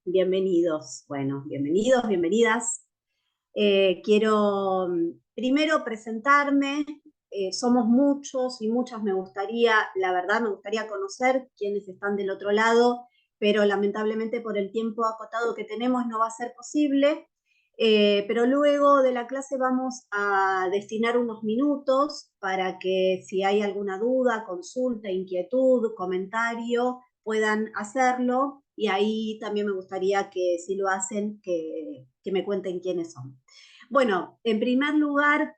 Bienvenidos. Bueno, bienvenidos, bienvenidas. Quiero primero presentarme. Somos muchos y muchas. La verdad, me gustaría conocer quiénes están del otro lado, pero lamentablemente por el tiempo acotado que tenemos no va a ser posible. Pero luego de la clase vamos a destinar unos minutos para que si hay alguna duda, consulta, inquietud, comentario, puedan hacerlo. Y ahí también me gustaría que si lo hacen, que me cuenten quiénes son. Bueno, en primer lugar,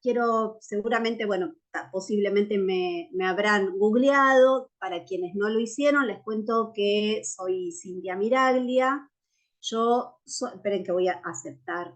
seguramente, bueno, posiblemente me habrán googleado. Para quienes no lo hicieron, les cuento que soy Cintia Miraglia. Esperen que voy a aceptar.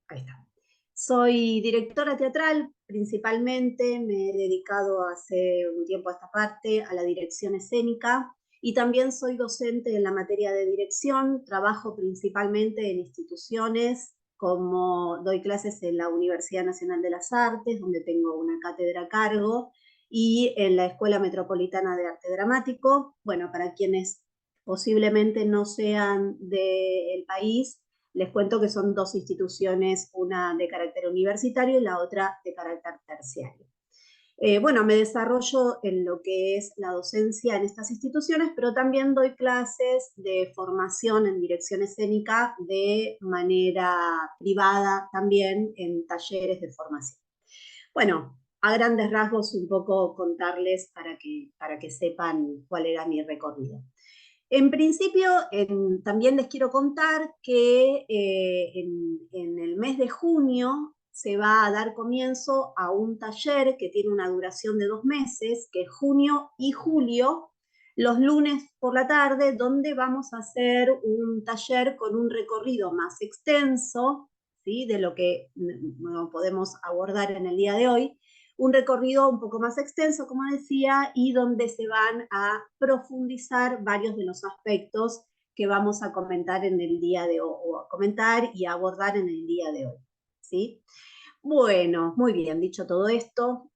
Ahí está. Soy directora teatral, principalmente. Me he dedicado hace un tiempo a esta parte, a la dirección escénica, y también soy docente en la materia de dirección. Trabajo principalmente en instituciones, como doy clases en la Universidad Nacional de las Artes, donde tengo una cátedra a cargo, y en la Escuela Metropolitana de Arte Dramático. Bueno, para quienes posiblemente no sean del país, les cuento que son dos instituciones, una de carácter universitario y la otra de carácter terciario. Bueno, me desarrollo en lo que es la docencia en estas instituciones, pero también doy clases de formación en dirección escénica de manera privada, también en talleres de formación. Bueno, a grandes rasgos un poco contarles para que sepan cuál era mi recorrido. En principio, también les quiero contar que en el mes de junio se va a dar comienzo a un taller que tiene una duración de 2 meses, que es junio y julio, los lunes por la tarde, donde vamos a hacer un taller con un recorrido más extenso, ¿sí?, de lo que no podemos abordar en el día de hoy. Un recorrido un poco más extenso, como decía, y donde se van a profundizar varios de los aspectos que vamos a comentar en el día de hoy, o a comentar y a abordar en el día de hoy, ¿sí? Bueno, muy bien, dicho todo esto,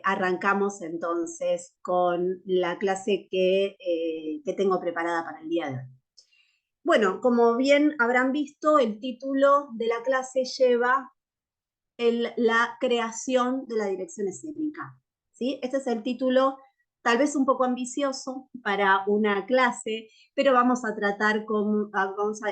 arrancamos entonces con la clase que tengo preparada para el día de hoy. Bueno, como bien habrán visto, el título de la clase lleva la creación de la dirección escénica, ¿sí? Este es el título, tal vez un poco ambicioso para una clase, pero vamos a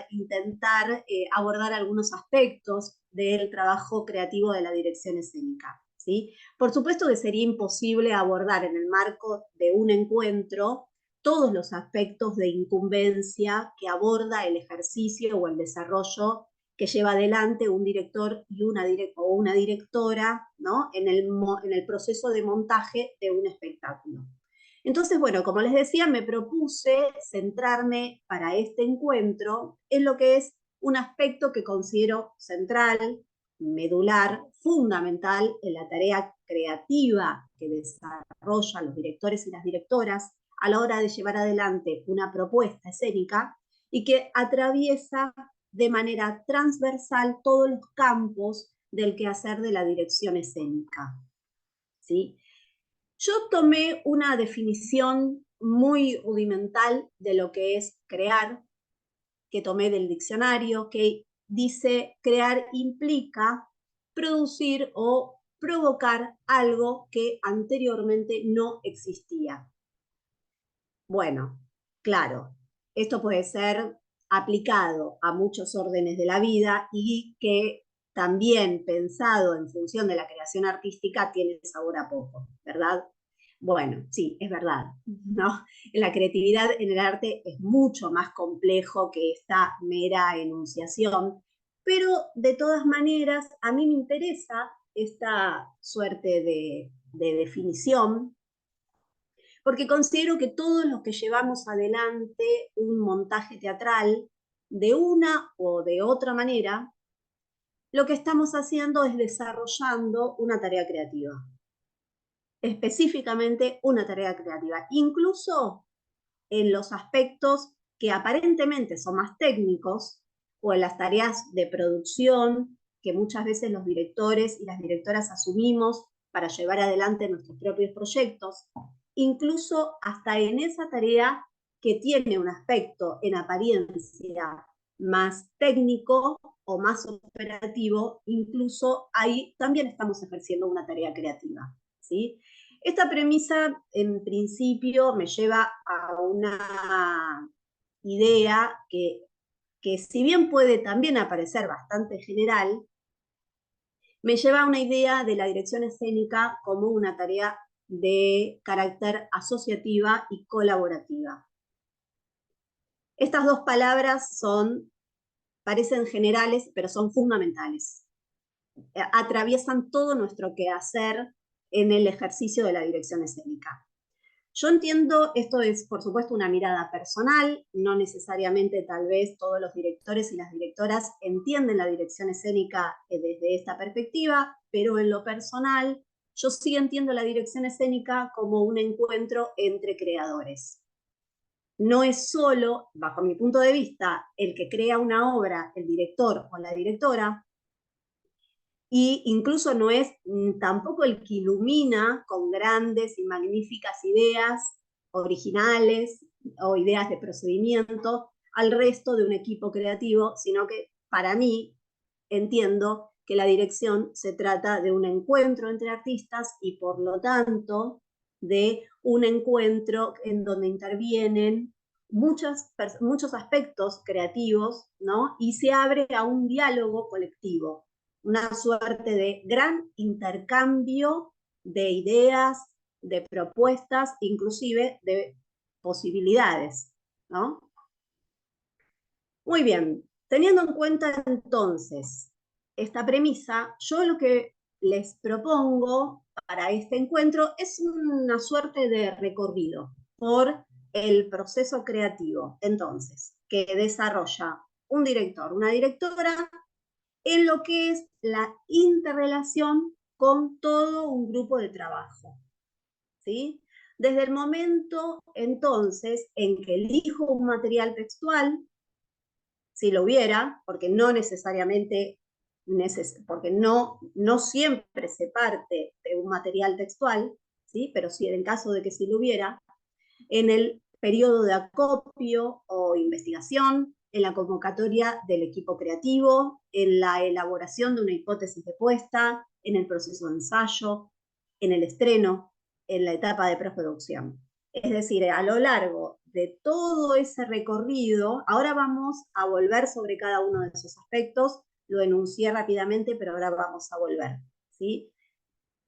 intentar abordar algunos aspectos del trabajo creativo de la dirección escénica, ¿sí? Por supuesto que sería imposible abordar en el marco de un encuentro todos los aspectos de incumbencia que aborda el ejercicio o el desarrollo que lleva adelante un director y o una directora, ¿no?, en el proceso de montaje de un espectáculo. Entonces, bueno, como les decía, me propuse centrarme para este encuentro en lo que es un aspecto que considero central, medular, fundamental en la tarea creativa que desarrollan los directores y las directoras a la hora de llevar adelante una propuesta escénica, y que atraviesa de manera transversal todos los campos del quehacer de la dirección escénica, ¿sí? Yo tomé una definición muy rudimental de lo que es crear, que tomé del diccionario, que dice: crear implica producir o provocar algo que anteriormente no existía. Bueno, claro, esto puede ser aplicado a muchos órdenes de la vida, y que también pensado en función de la creación artística tiene sabor a poco, ¿verdad? Bueno, sí, es verdad, ¿no? La creatividad en el arte es mucho más complejo que esta mera enunciación, pero de todas maneras a mí me interesa esta suerte de definición, porque considero que todos los que llevamos adelante un montaje teatral de una o de otra manera, lo que estamos haciendo es desarrollando una tarea creativa, específicamente una tarea creativa, incluso en los aspectos que aparentemente son más técnicos, o en las tareas de producción que muchas veces los directores y las directoras asumimos para llevar adelante nuestros propios proyectos. Incluso hasta en esa tarea que tiene un aspecto en apariencia más técnico o más operativo, incluso ahí también estamos ejerciendo una tarea creativa, ¿sí? Esta premisa, en principio, me lleva a una idea que si bien puede también aparecer bastante general, me lleva a una idea de la dirección escénica como una tarea de carácter asociativa y colaborativa. Estas dos palabras parecen generales, pero son fundamentales. Atraviesan todo nuestro quehacer en el ejercicio de la dirección escénica. Yo entiendo, esto es por supuesto una mirada personal, no necesariamente tal vez todos los directores y las directoras entienden la dirección escénica desde esta perspectiva, pero en lo personal yo sí entiendo la dirección escénica como un encuentro entre creadores. No es solo, bajo mi punto de vista, el que crea una obra, el director o la directora, y incluso no es tampoco el que ilumina con grandes y magníficas ideas originales o ideas de procedimiento al resto de un equipo creativo, sino que para mí entiendo que la dirección se trata de un encuentro entre artistas y por lo tanto de un encuentro en donde intervienen muchos aspectos creativos, ¿no? Y se abre a un diálogo colectivo, una suerte de gran intercambio de ideas, de propuestas, inclusive de posibilidades, ¿no? Muy bien, teniendo en cuenta entonces esta premisa, yo lo que les propongo para este encuentro es una suerte de recorrido por el proceso creativo, entonces, que desarrolla un director, una directora, en lo que es la interrelación con todo un grupo de trabajo, ¿sí? Desde el momento, entonces, en que elijo un material textual, si lo hubiera, porque no necesariamente, porque no siempre se parte de un material textual, ¿sí? Pero sí, en el caso de que sí lo hubiera, en el periodo de acopio o investigación, en la convocatoria del equipo creativo, en la elaboración de una hipótesis de puesta, en el proceso de ensayo, en el estreno, en la etapa de preproducción. Es decir, a lo largo de todo ese recorrido, ahora vamos a volver sobre cada uno de esos aspectos, lo enuncié rápidamente, pero ahora vamos a volver, ¿sí?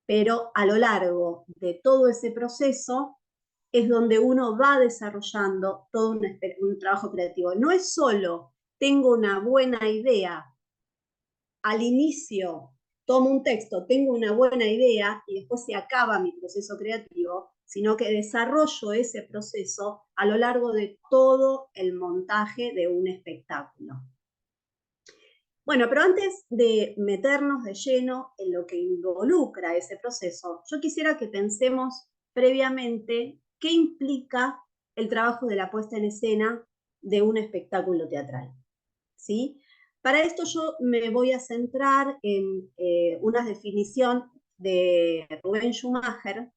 Pero a lo largo de todo ese proceso es donde uno va desarrollando todo un trabajo creativo. No es solo tengo una buena idea, al inicio tomo un texto, tengo una buena idea y después se acaba mi proceso creativo, sino que desarrollo ese proceso a lo largo de todo el montaje de un espectáculo. Bueno, pero antes de meternos de lleno en lo que involucra ese proceso, yo quisiera que pensemos previamente qué implica el trabajo de la puesta en escena de un espectáculo teatral, ¿sí? Para esto yo me voy a centrar en una definición de Rubén Schumacher.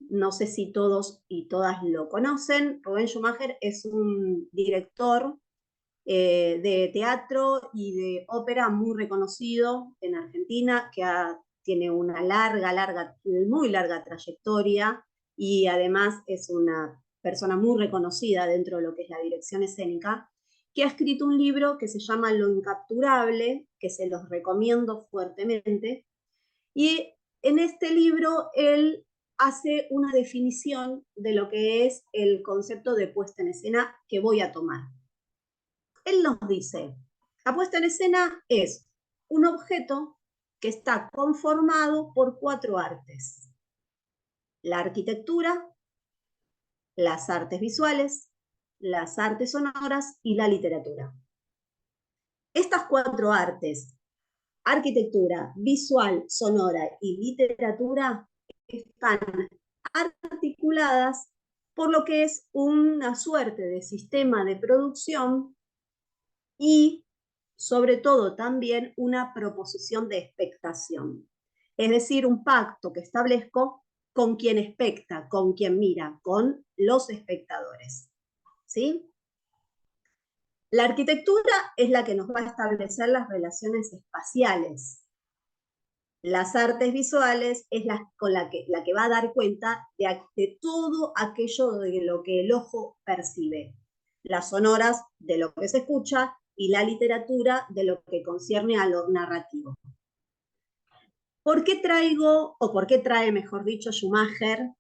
No sé si todos y todas lo conocen. Rubén Schumacher es un director de teatro y de ópera muy reconocido en Argentina, que tiene una muy larga trayectoria y además es una persona muy reconocida dentro de lo que es la dirección escénica, que ha escrito un libro que se llama Lo Incapturable, que se los recomiendo fuertemente, y en este libro él hace una definición de lo que es el concepto de puesta en escena que voy a tomar. Él nos dice, la puesta en escena es un objeto que está conformado por 4 artes: la arquitectura, las artes visuales, las artes sonoras y la literatura. Estas 4 artes, arquitectura, visual, sonora y literatura, están articuladas por lo que es una suerte de sistema de producción y sobre todo también una proposición de expectación, es decir, un pacto que establezco con quien expecta, con quien mira, con los espectadores. ¿sí? La arquitectura es la que nos va a establecer las relaciones espaciales. Las artes visuales es la que va a dar cuenta de todo aquello de lo que el ojo percibe. Las sonoras de lo que se escucha y la literatura de lo que concierne a lo narrativo. ¿Por qué traigo, o por qué trae, mejor dicho, Schumacher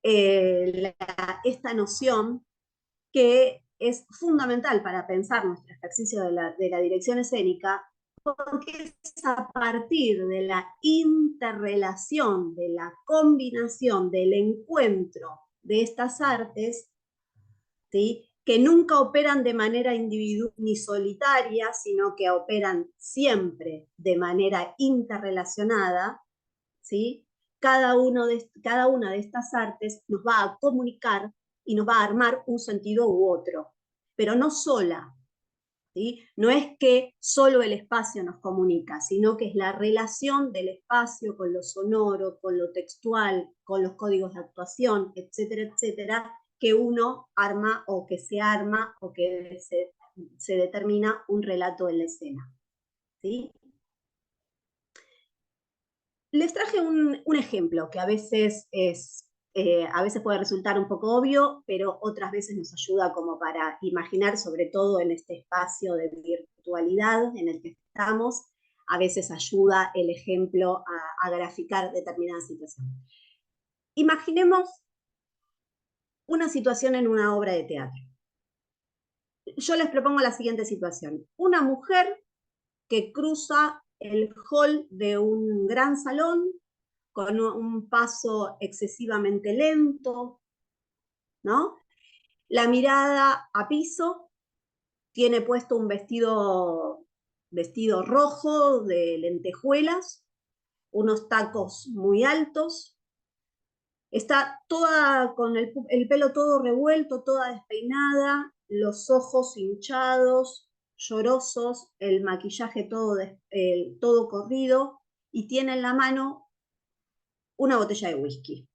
esta noción que es fundamental para pensar nuestro ejercicio de la dirección escénica, porque es a partir de la interrelación, de la combinación, del encuentro de estas artes, ¿sí?, que nunca operan de manera individual ni solitaria, sino que operan siempre de manera interrelacionada, ¿sí? Cada una de estas artes nos va a comunicar y nos va a armar un sentido u otro, pero no sola, ¿sí? No es que solo el espacio nos comunica, sino que es la relación del espacio con lo sonoro, con lo textual, con los códigos de actuación, etcétera, etcétera, que uno arma o que se arma o que se determina un relato en la escena, ¿sí? Les traje un ejemplo que a veces puede resultar un poco obvio, pero otras veces nos ayuda como para imaginar, sobre todo en este espacio de virtualidad en el que estamos, a veces ayuda el ejemplo a graficar determinada situación. Imaginemos una situación en una obra de teatro. Yo les propongo la siguiente situación. Una mujer que cruza el hall de un gran salón con un paso excesivamente lento, ¿no? La mirada a piso, tiene puesto un vestido rojo de lentejuelas, unos tacos muy altos, está toda con el pelo todo revuelto, toda despeinada, los ojos hinchados, llorosos, el maquillaje todo corrido, y tiene en la mano una botella de whisky.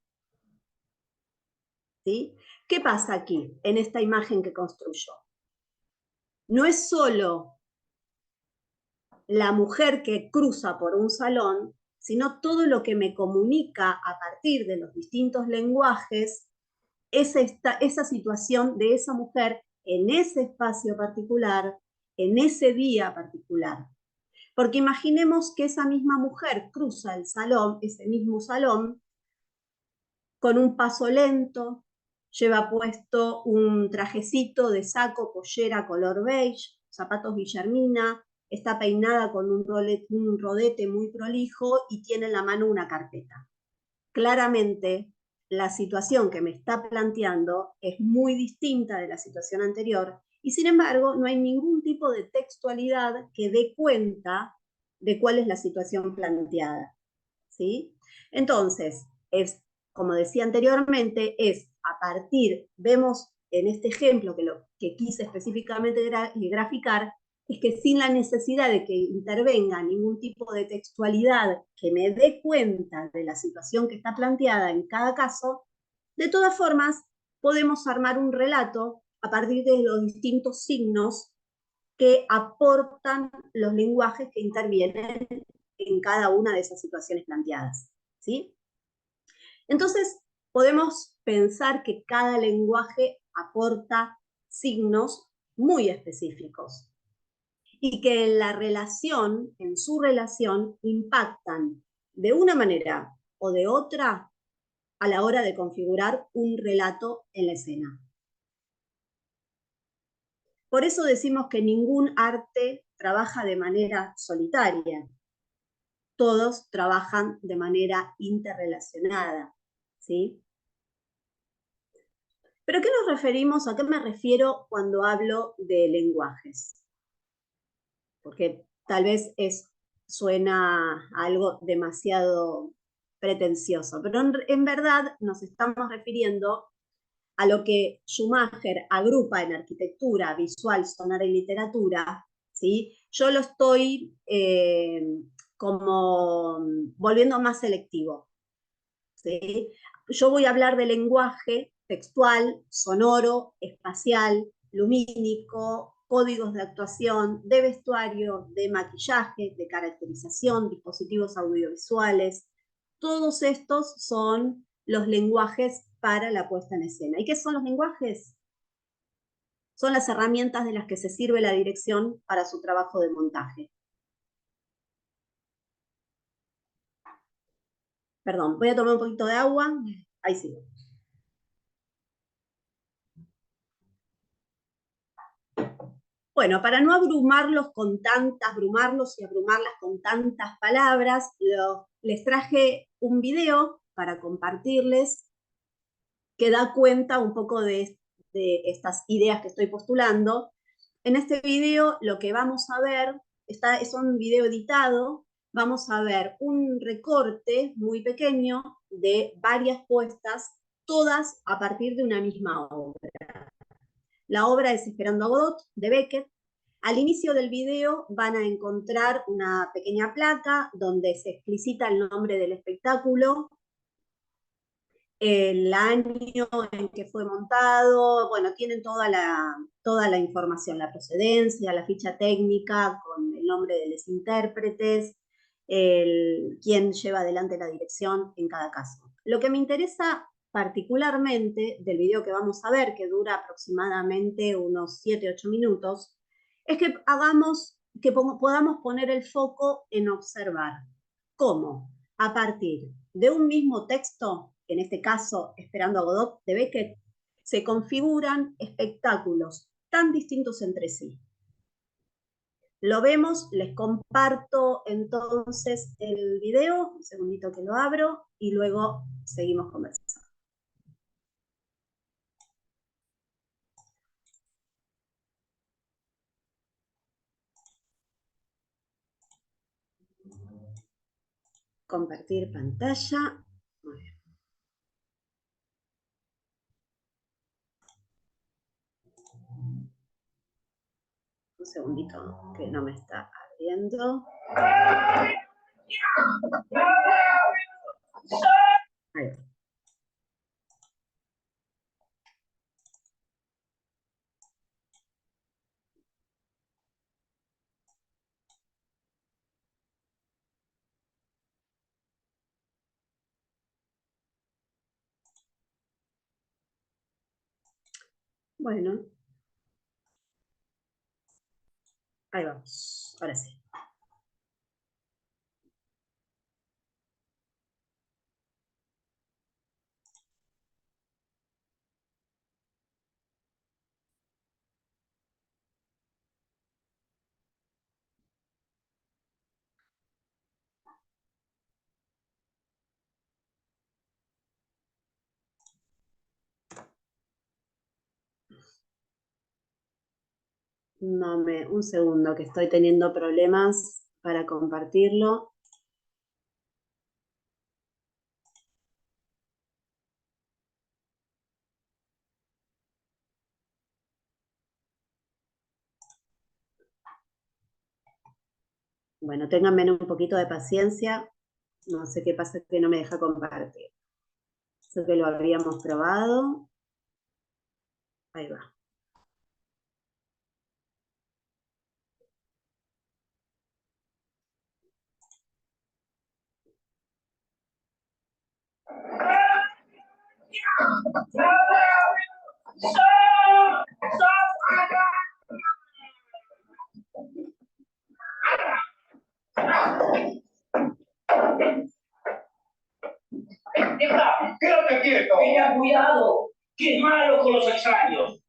¿Sí? ¿Qué pasa aquí, en esta imagen que construyó? No es solo la mujer que cruza por un salón, sino todo lo que me comunica a partir de los distintos lenguajes esa situación de esa mujer en ese espacio particular, en ese día particular. Porque imaginemos que esa misma mujer cruza el salón, ese mismo salón, con un paso lento, lleva puesto un trajecito de saco, pollera color beige, zapatos Guillermina, está peinada con un rodete muy prolijo y tiene en la mano una carpeta. Claramente, la situación que me está planteando es muy distinta de la situación anterior y sin embargo no hay ningún tipo de textualidad que dé cuenta de cuál es la situación planteada, ¿sí? Entonces, como decía anteriormente, es a partir, vemos en este ejemplo que lo que quise específicamente graficar, es que sin la necesidad de que intervenga ningún tipo de textualidad que me dé cuenta de la situación que está planteada en cada caso, de todas formas podemos armar un relato a partir de los distintos signos que aportan los lenguajes que intervienen en cada una de esas situaciones planteadas, ¿sí? Entonces, podemos pensar que cada lenguaje aporta signos muy específicos y que en su relación, impactan de una manera o de otra a la hora de configurar un relato en la escena. Por eso decimos que ningún arte trabaja de manera solitaria. Todos trabajan de manera interrelacionada, ¿sí? ¿Pero qué nos referimos, a qué me refiero cuando hablo de lenguajes? Porque tal vez suena algo demasiado pretencioso, pero en verdad nos estamos refiriendo a lo que Schumacher agrupa en arquitectura, visual, sonora y literatura, ¿sí? Yo lo estoy como volviendo más selectivo, ¿sí? Yo voy a hablar de lenguaje textual, sonoro, espacial, lumínico, códigos de actuación, de vestuario, de maquillaje, de caracterización, dispositivos audiovisuales. Todos estos son los lenguajes para la puesta en escena. ¿Y qué son los lenguajes? Son las herramientas de las que se sirve la dirección para su trabajo de montaje. Perdón, voy a tomar un poquito de agua. Ahí sigo. Bueno, para no abrumarlos abrumarlos y abrumarlas con tantas palabras, les traje un video para compartirles que da cuenta un poco de estas ideas que estoy postulando. En este video lo que vamos a ver, es un video editado, vamos a ver un recorte muy pequeño de varias puestas, todas a partir de una misma obra. La obra es Esperando a Godot, de Beckett. Al inicio del video van a encontrar una pequeña placa donde se explicita el nombre del espectáculo, el año en que fue montado, bueno, tienen toda la información, la procedencia, la ficha técnica con el nombre de los intérpretes, quién lleva adelante la dirección en cada caso. Lo que me interesa particularmente del video que vamos a ver, que dura aproximadamente unos 7-8 minutos, es que podamos poner el foco en observar cómo, a partir de un mismo texto, en este caso Esperando a Godot de Beckett, se configuran espectáculos tan distintos entre sí. Lo vemos, les comparto entonces el video, un segundito que lo abro y luego seguimos conversando. Compartir pantalla. Muy bien. Un segundito que no me está abriendo. Ahí va. Bueno, ahí vamos, ahora sí. Un segundo, que estoy teniendo problemas para compartirlo. Bueno, ténganme un poquito de paciencia. No sé qué pasa que no me deja compartir. Sé que lo habíamos probado. Ahí va. Quédate quieto. Tenga cuidado, que es malo con los extraños.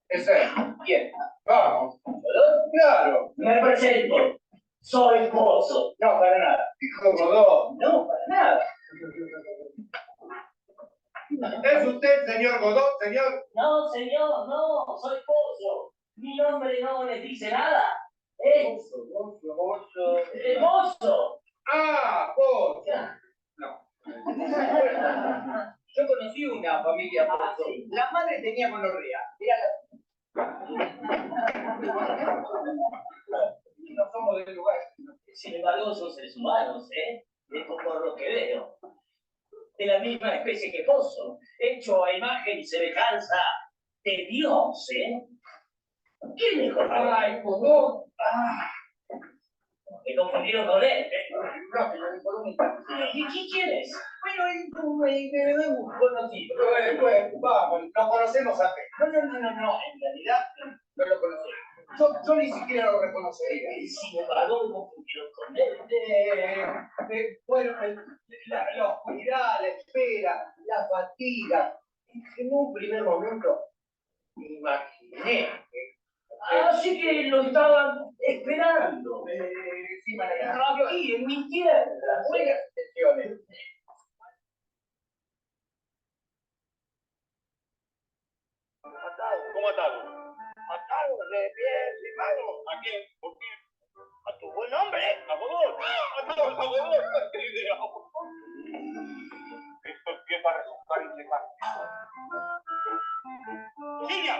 Ese es. ¿Quién? Vamos. Claro. Me presento. Soy Pozo. No, para nada. Hijo Godot. No, para nada. ¿Es usted, señor Godot, señor? No, señor, no. Soy Pozo. Mi nombre no les dice nada. Es Pozo. Ah, vos. No. Yo conocí una familia Pozo. Sí. La madre tenía gonorrea. No somos del lugar. Sin embargo, son seres humanos, ¿eh? Es por lo que veo. De la misma especie que Pozo. hecho a imagen y semejanza de Dios, ¿eh? ¿Quién dijo nada? Ay, Godot. Me confundieron con él, ¿eh? No, pero ni por un instante. ¿Y quién es? Bueno, me hemos conocido. Bueno, vamos, nos conocemos apenas. No, en realidad no lo conocemos. Yo ni siquiera lo reconocería. Sin embargo, me confundieron con él. Bueno, la oscuridad, la espera, la fatiga. En un primer momento me imaginé que... Así que lo estaban esperando. Sí, María. Aquí, en mi tierra. Buenas intenciones. ¿Cómo atado? Atado de pies y manos. ¿A quién? ¿Por qué? A tu buen hombre. A Godot. Atado a Godot. ¡Qué idea! Esto empieza a resultar inquietante. ¡Siria!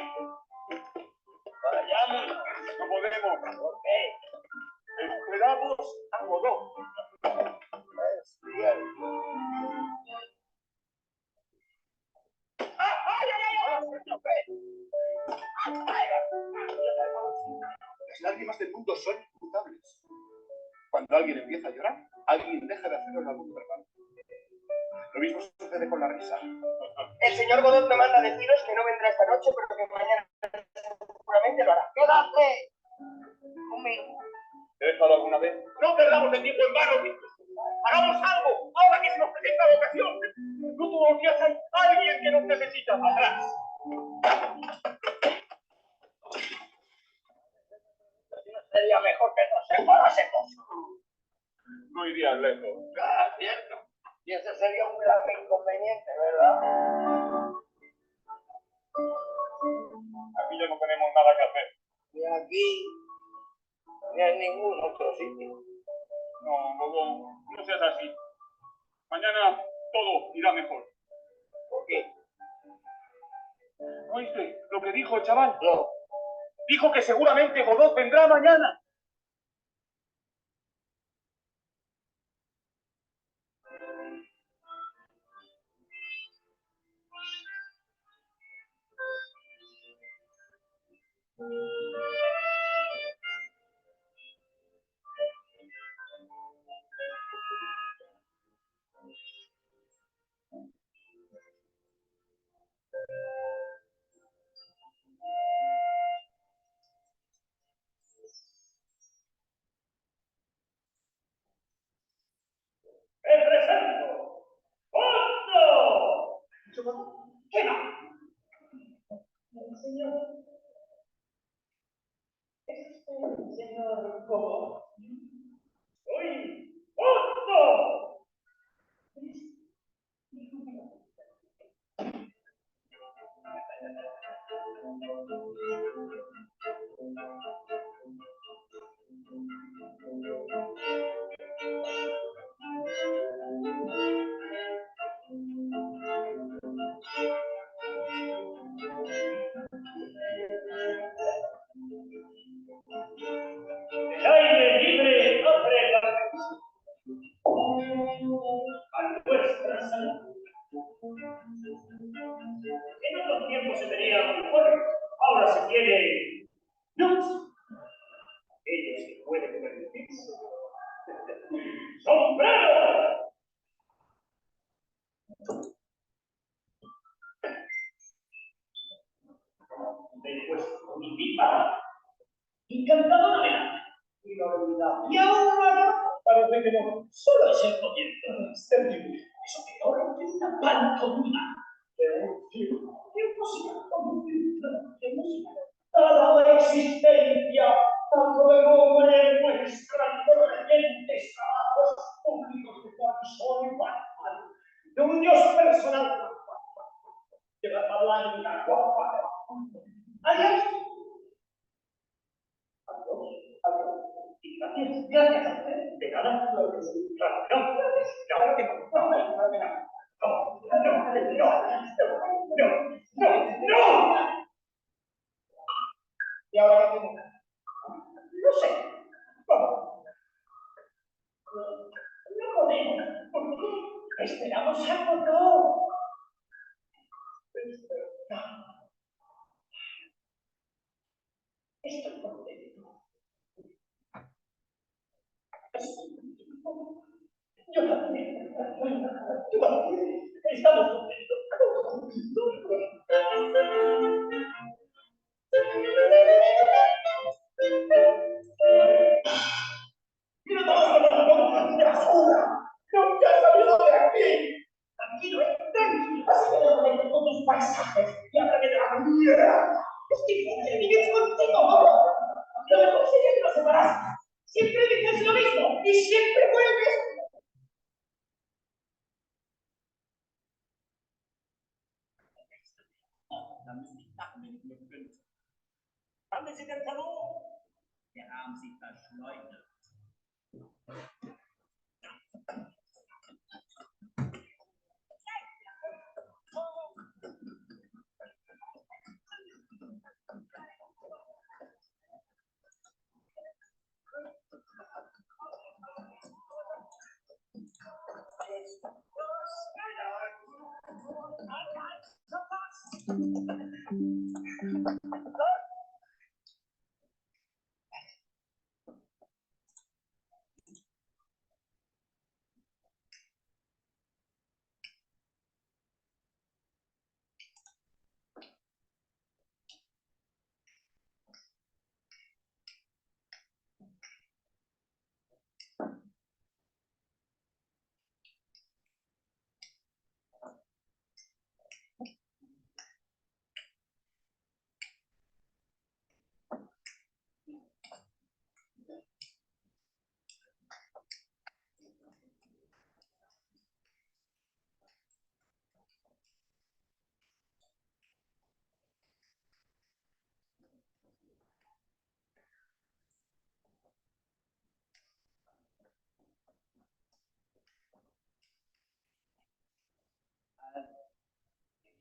Vayámonos. No podemos. ¿Por qué? Esperamos a Godot. Es cierto. Las lágrimas del mundo son imputables. Cuando alguien empieza a llorar, alguien deja de hacerlo en algún verbal. Lo mismo sucede con la risa. El señor Godot me manda deciros que no vendrá esta noche, pero que mañana seguramente lo hará. ¡Quédate conmigo! Déjalo alguna vez. No perdamos el tiempo en vano, Víctor. Hagamos algo, ahora que se nos presenta la ocasión. No todos los días hay alguien que nos necesita. Atrás. Sería mejor que nos separásemos. No irías lejos. Ah, cierto. Y ese sería un grave inconveniente, ¿verdad? Aquí ya no tenemos nada que hacer. Ni aquí, ni en ningún otro sitio. No, no seas así. Mañana todo irá mejor. ¿Por qué? ¿Oíste lo que dijo el chaval? No. Dijo que seguramente Godot vendrá mañana. ¡Me presento! ¡Otto! ¿Qué va? El señor... Es el señor Godot. ¡Soy Otto! El aire libre abre la cabeza. A nuestra salud. En otros tiempos se tenían mejores, ahora se tiene luz. Ellos que pueden permitirse. ¡Sombrero! Después con mi pipa, encantadora melana. Y ahora parece que no, solo es el comienzo. Es terrible. Eso peor que una pantomima. ¡Qué música! ¡Qué música! Toda la existencia, tanto de nombre muestran corrientes trabajos públicos de cual son de un Dios personal de la blanca guapa. Adiós. Adiós. Y gracias a usted. De nada. No. ¿Y ahora qué hacemos? No sé. Vamos. No podemos. ¿Por qué? Esperamos a Godot. Estoy contento. Yo también. Tú también. Estamos contentos. ¡Mira todo el de basura! ¡Nunca has salido de aquí! Tranquilo, tranquilo. Así que no conectes con tus paisajes y háblame de la mierda. Es difícil vivir contigo, ¿no? Lo mejor sería que nos separaras. Siempre dices lo mismo y siempre vuelves. Haben Sie den verloren? Wir haben sie verschleudert.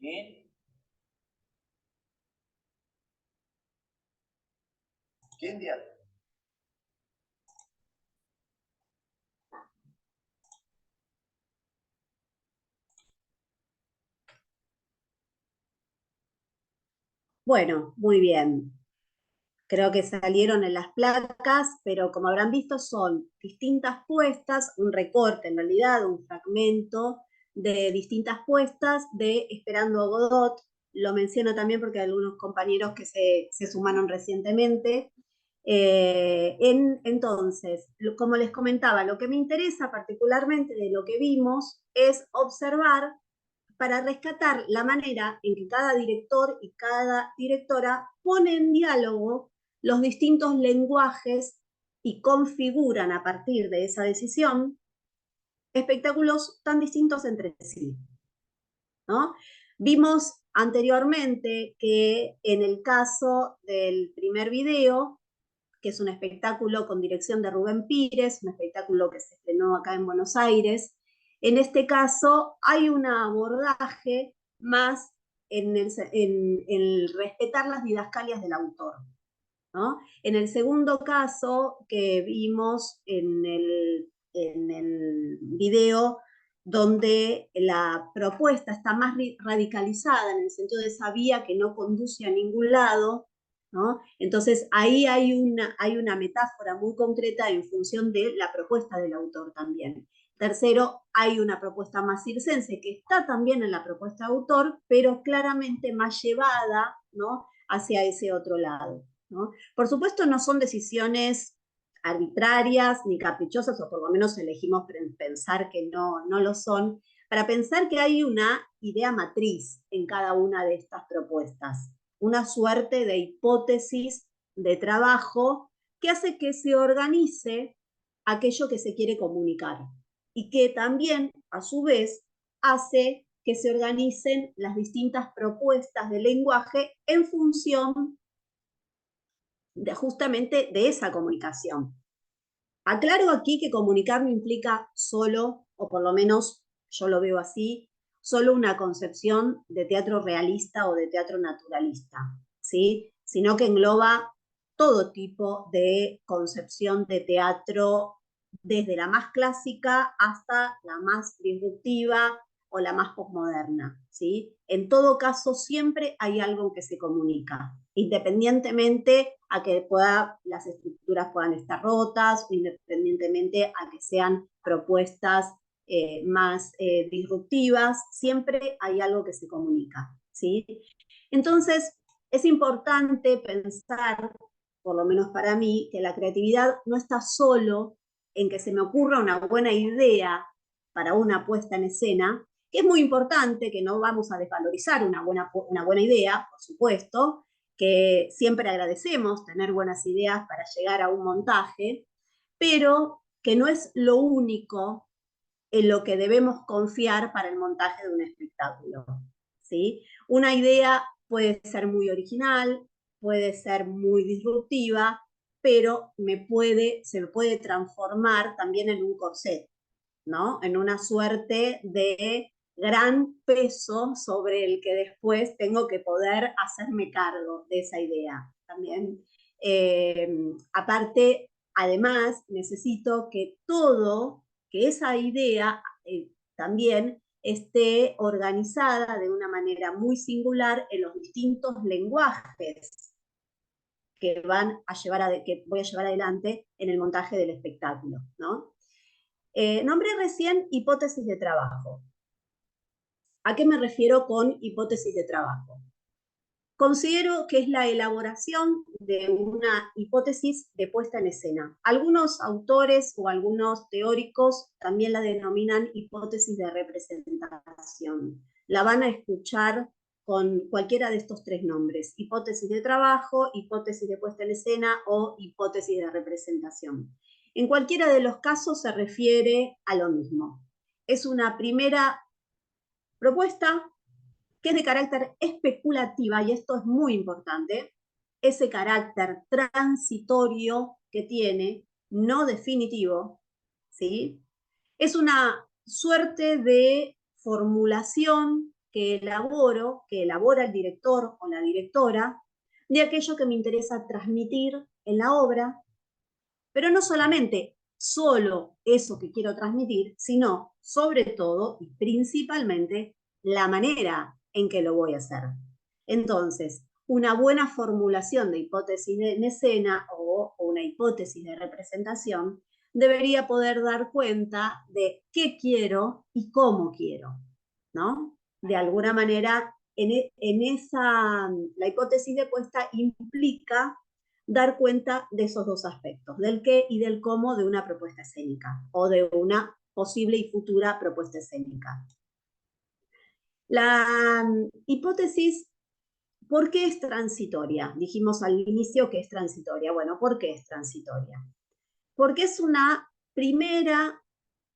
¿Quién? ¿Quién diablos? Bueno, muy bien. Creo que salieron en las placas, pero como habrán visto son distintas puestas, un recorte en realidad, un fragmento de distintas puestas de Esperando a Godot. Lo menciono también porque hay algunos compañeros que se sumaron recientemente. Entonces, como les comentaba, lo que me interesa particularmente de lo que vimos es observar para rescatar la manera en que cada director y cada directora pone en diálogo los distintos lenguajes y configuran a partir de esa decisión espectáculos tan distintos entre sí, ¿no? Vimos anteriormente que en el caso del primer video, que es un espectáculo con dirección de Rubén Pires, un espectáculo que se estrenó acá en Buenos Aires, en este caso hay un abordaje más en el respetar las didascalias del autor, ¿no? En el segundo caso que vimos en el video, donde la propuesta está más radicalizada en el sentido de esa vía que no conduce a ningún lado, ¿no? Entonces ahí hay una metáfora muy concreta en función de la propuesta del autor también. Tercero, hay una propuesta más circense que está también en la propuesta de autor, pero claramente más llevada, ¿no?, hacia ese otro lado, ¿no? Por supuesto no son decisiones arbitrarias ni caprichosas, o por lo menos elegimos pensar que no lo son, para pensar que hay una idea matriz en cada una de estas propuestas, una suerte de hipótesis de trabajo que hace que se organice aquello que se quiere comunicar y que también, a su vez, hace que se organicen las distintas propuestas de lenguaje en función justamente de esa comunicación. Aclaro aquí que comunicar no implica solo, o por lo menos yo lo veo así, solo una concepción de teatro realista o de teatro naturalista, ¿sí?, sino que engloba todo tipo de concepción de teatro, desde la más clásica hasta la más disruptiva, o la más posmoderna, ¿sí? En todo caso, siempre hay algo que se comunica, independientemente a que las estructuras puedan estar rotas, o independientemente a que sean propuestas más disruptivas, siempre hay algo que se comunica, ¿sí? Entonces, es importante pensar, por lo menos para mí, que la creatividad no está solo en que se me ocurra una buena idea para una puesta en escena, que es muy importante, que no vamos a desvalorizar una buena idea, por supuesto, que siempre agradecemos tener buenas ideas para llegar a un montaje, pero que no es lo único en lo que debemos confiar para el montaje de un espectáculo, ¿sí? Una idea puede ser muy original, puede ser muy disruptiva, pero se me puede transformar también en un corset, ¿no? En una suerte de gran peso sobre el que después tengo que poder hacerme cargo de esa idea. También, aparte, además, necesito que esa idea también esté organizada de una manera muy singular en los distintos lenguajes que que voy a llevar adelante en el montaje del espectáculo, ¿no? Nombré recién hipótesis de trabajo. ¿A qué me refiero con hipótesis de trabajo? Considero que es la elaboración de una hipótesis de puesta en escena. Algunos autores o algunos teóricos también la denominan hipótesis de representación. La van a escuchar con cualquiera de estos tres nombres: hipótesis de trabajo, hipótesis de puesta en escena o hipótesis de representación. En cualquiera de los casos se refiere a lo mismo. Es una primera propuesta que es de carácter especulativa, y esto es muy importante, ese carácter transitorio que tiene, no definitivo, ¿sí? Es una suerte de formulación que elabora el director o la directora, de aquello que me interesa transmitir en la obra, pero no solamente solo eso que quiero transmitir, sino sobre todo y principalmente la manera en que lo voy a hacer. Entonces, una buena formulación de hipótesis en escena o una hipótesis de representación debería poder dar cuenta de qué quiero y cómo quiero, ¿no? De alguna manera, la hipótesis de puesta implica dar cuenta de esos dos aspectos, del qué y del cómo de una propuesta escénica o de una posible y futura propuesta escénica. La hipótesis, ¿por qué es transitoria? Dijimos al inicio que es transitoria. Bueno, ¿por qué es transitoria? Porque es una primera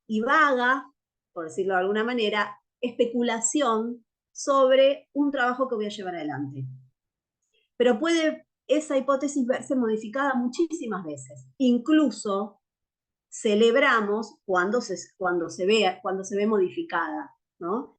y vaga, por decirlo de alguna manera, especulación sobre un trabajo que voy a llevar adelante. Pero puede esa hipótesis verse modificada muchísimas veces. Incluso celebramos cuando se ve modificada, ¿no?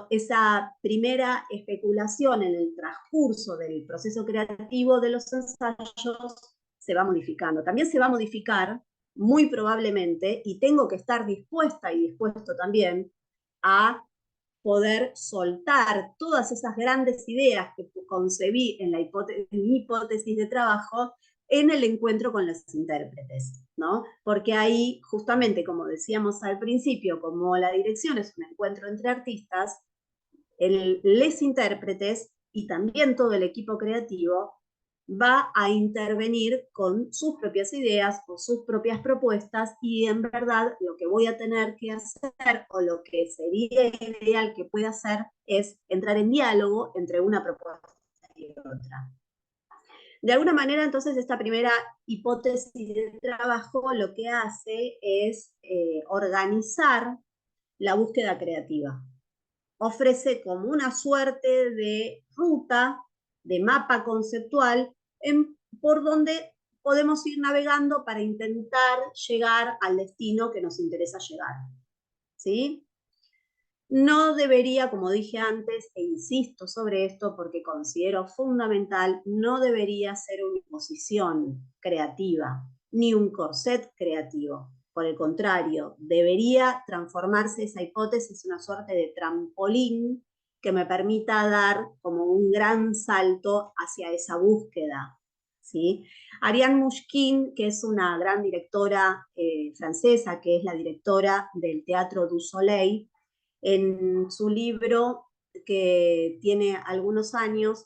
Esa primera especulación en el transcurso del proceso creativo de los ensayos se va modificando. También se va a modificar, muy probablemente, y tengo que estar dispuesta y dispuesto también a poder soltar todas esas grandes ideas que concebí en mi hipótesis de trabajo en el encuentro con los intérpretes, ¿no? Porque ahí, justamente, como decíamos al principio, como la dirección es un encuentro entre artistas, les intérpretes y también todo el equipo creativo va a intervenir con sus propias ideas, con sus propias propuestas, y en verdad lo que voy a tener que hacer, o lo que sería ideal que pueda hacer, es entrar en diálogo entre una propuesta y otra. De alguna manera, entonces, esta primera hipótesis de trabajo lo que hace es organizar la búsqueda creativa. Ofrece como una suerte de ruta, de mapa conceptual, por donde podemos ir navegando para intentar llegar al destino que nos interesa llegar, ¿sí? No debería, como dije antes, e insisto sobre esto porque considero fundamental, no debería ser una imposición creativa, ni un corset creativo. por el contrario, debería transformarse esa hipótesis en una suerte de trampolín que me permita dar como un gran salto hacia esa búsqueda, ¿sí? Ariane Mouchkine, que es una gran directora francesa, que es la directora del Teatro du Soleil, en su libro, que tiene algunos años,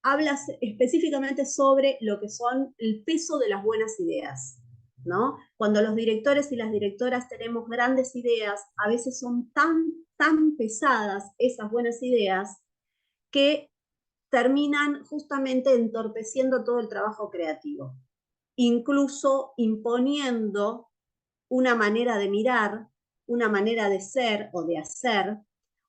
habla específicamente sobre lo que son el peso de las buenas ideas, ¿no? Cuando los directores y las directoras tenemos grandes ideas, a veces son tan pesadas esas buenas ideas que terminan justamente entorpeciendo todo el trabajo creativo, incluso imponiendo una manera de mirar, una manera de ser o de hacer,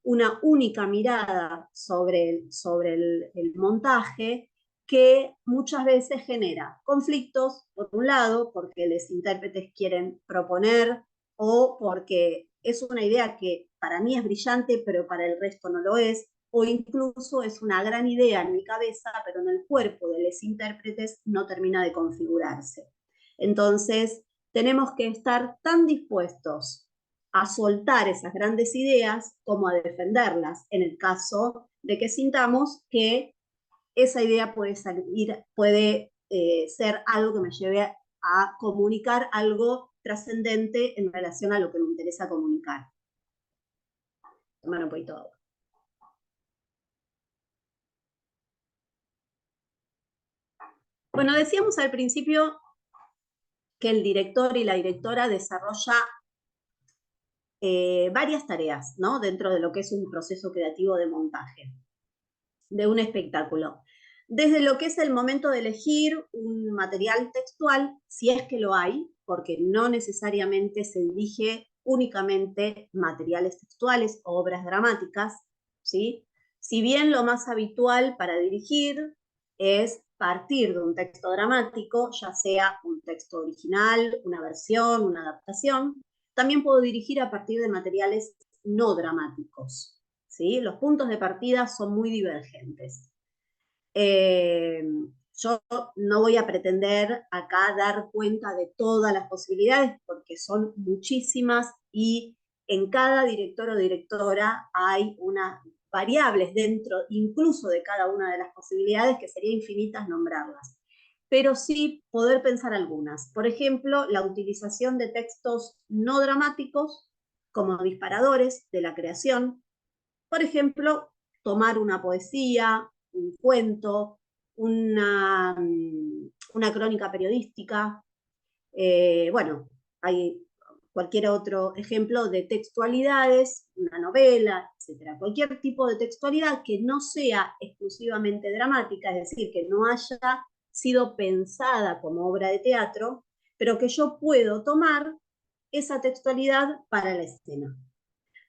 una única mirada sobre el montaje que muchas veces genera conflictos, por un lado, porque los intérpretes quieren proponer o porque es una idea que para mí es brillante, pero para el resto no lo es, o incluso es una gran idea en mi cabeza, pero en el cuerpo de los intérpretes no termina de configurarse. Entonces, tenemos que estar tan dispuestos a soltar esas grandes ideas como a defenderlas, en el caso de que sintamos que esa idea puede ser algo que me lleve a comunicar algo trascendente en relación a lo que me interesa comunicar. Tomar un poquito de agua. Bueno, decíamos al principio que el director y la directora desarrolla varias tareas, ¿no? Dentro de lo que es un proceso creativo de montaje de un espectáculo. Desde lo que es el momento de elegir un material textual, si es que lo hay, porque no necesariamente se dirige únicamente materiales textuales o obras dramáticas, ¿sí? Si bien lo más habitual para dirigir es partir de un texto dramático, ya sea un texto original, una versión, una adaptación, también puedo dirigir a partir de materiales no dramáticos, ¿sí? Los puntos de partida son muy divergentes. Yo no voy a pretender acá dar cuenta de todas las posibilidades porque son muchísimas y en cada director o directora hay unas variables dentro incluso de cada una de las posibilidades que sería infinitas nombrarlas. Pero sí poder pensar algunas. Por ejemplo, la utilización de textos no dramáticos como disparadores de la creación. Por ejemplo, tomar una poesía, un cuento, una crónica periodística. Bueno, hay cualquier otro ejemplo de textualidades, una novela, etc. Cualquier tipo de textualidad que no sea exclusivamente dramática, es decir, que no haya sido pensada como obra de teatro, pero que yo puedo tomar esa textualidad para la escena.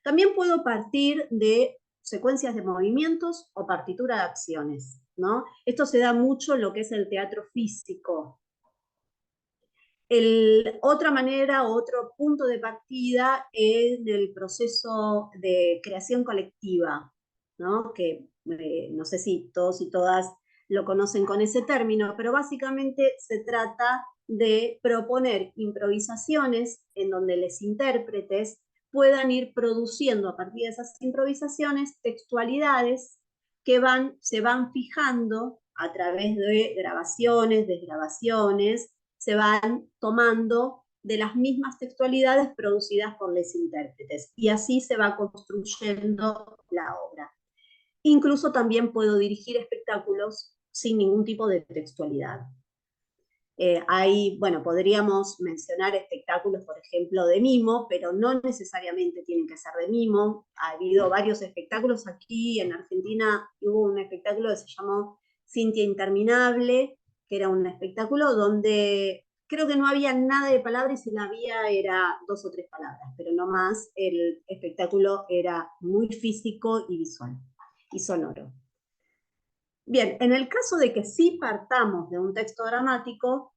También puedo partir de secuencias de movimientos o partitura de acciones, ¿no? Esto se da mucho en lo que es el teatro físico. Otra manera, otro punto de partida es el proceso de creación colectiva, ¿no? Que no sé si todos y todas lo conocen con ese término, pero básicamente se trata de proponer improvisaciones en donde los intérpretes puedan ir produciendo a partir de esas improvisaciones textualidades que se van fijando a través de grabaciones, desgrabaciones, se van tomando de las mismas textualidades producidas por los intérpretes y así se va construyendo la obra. Incluso también puedo dirigir espectáculos sin ningún tipo de textualidad. Bueno, podríamos mencionar espectáculos, por ejemplo, de mimo, pero no necesariamente tienen que ser de mimo. Ha habido varios espectáculos aquí en Argentina. Hubo un espectáculo que se llamó Cintia Interminable, que era un espectáculo donde creo que no había nada de palabras y si la había era 2 o 3 palabras, pero no más. El espectáculo era muy físico y visual y sonoro. Bien, en el caso de que sí partamos de un texto dramático,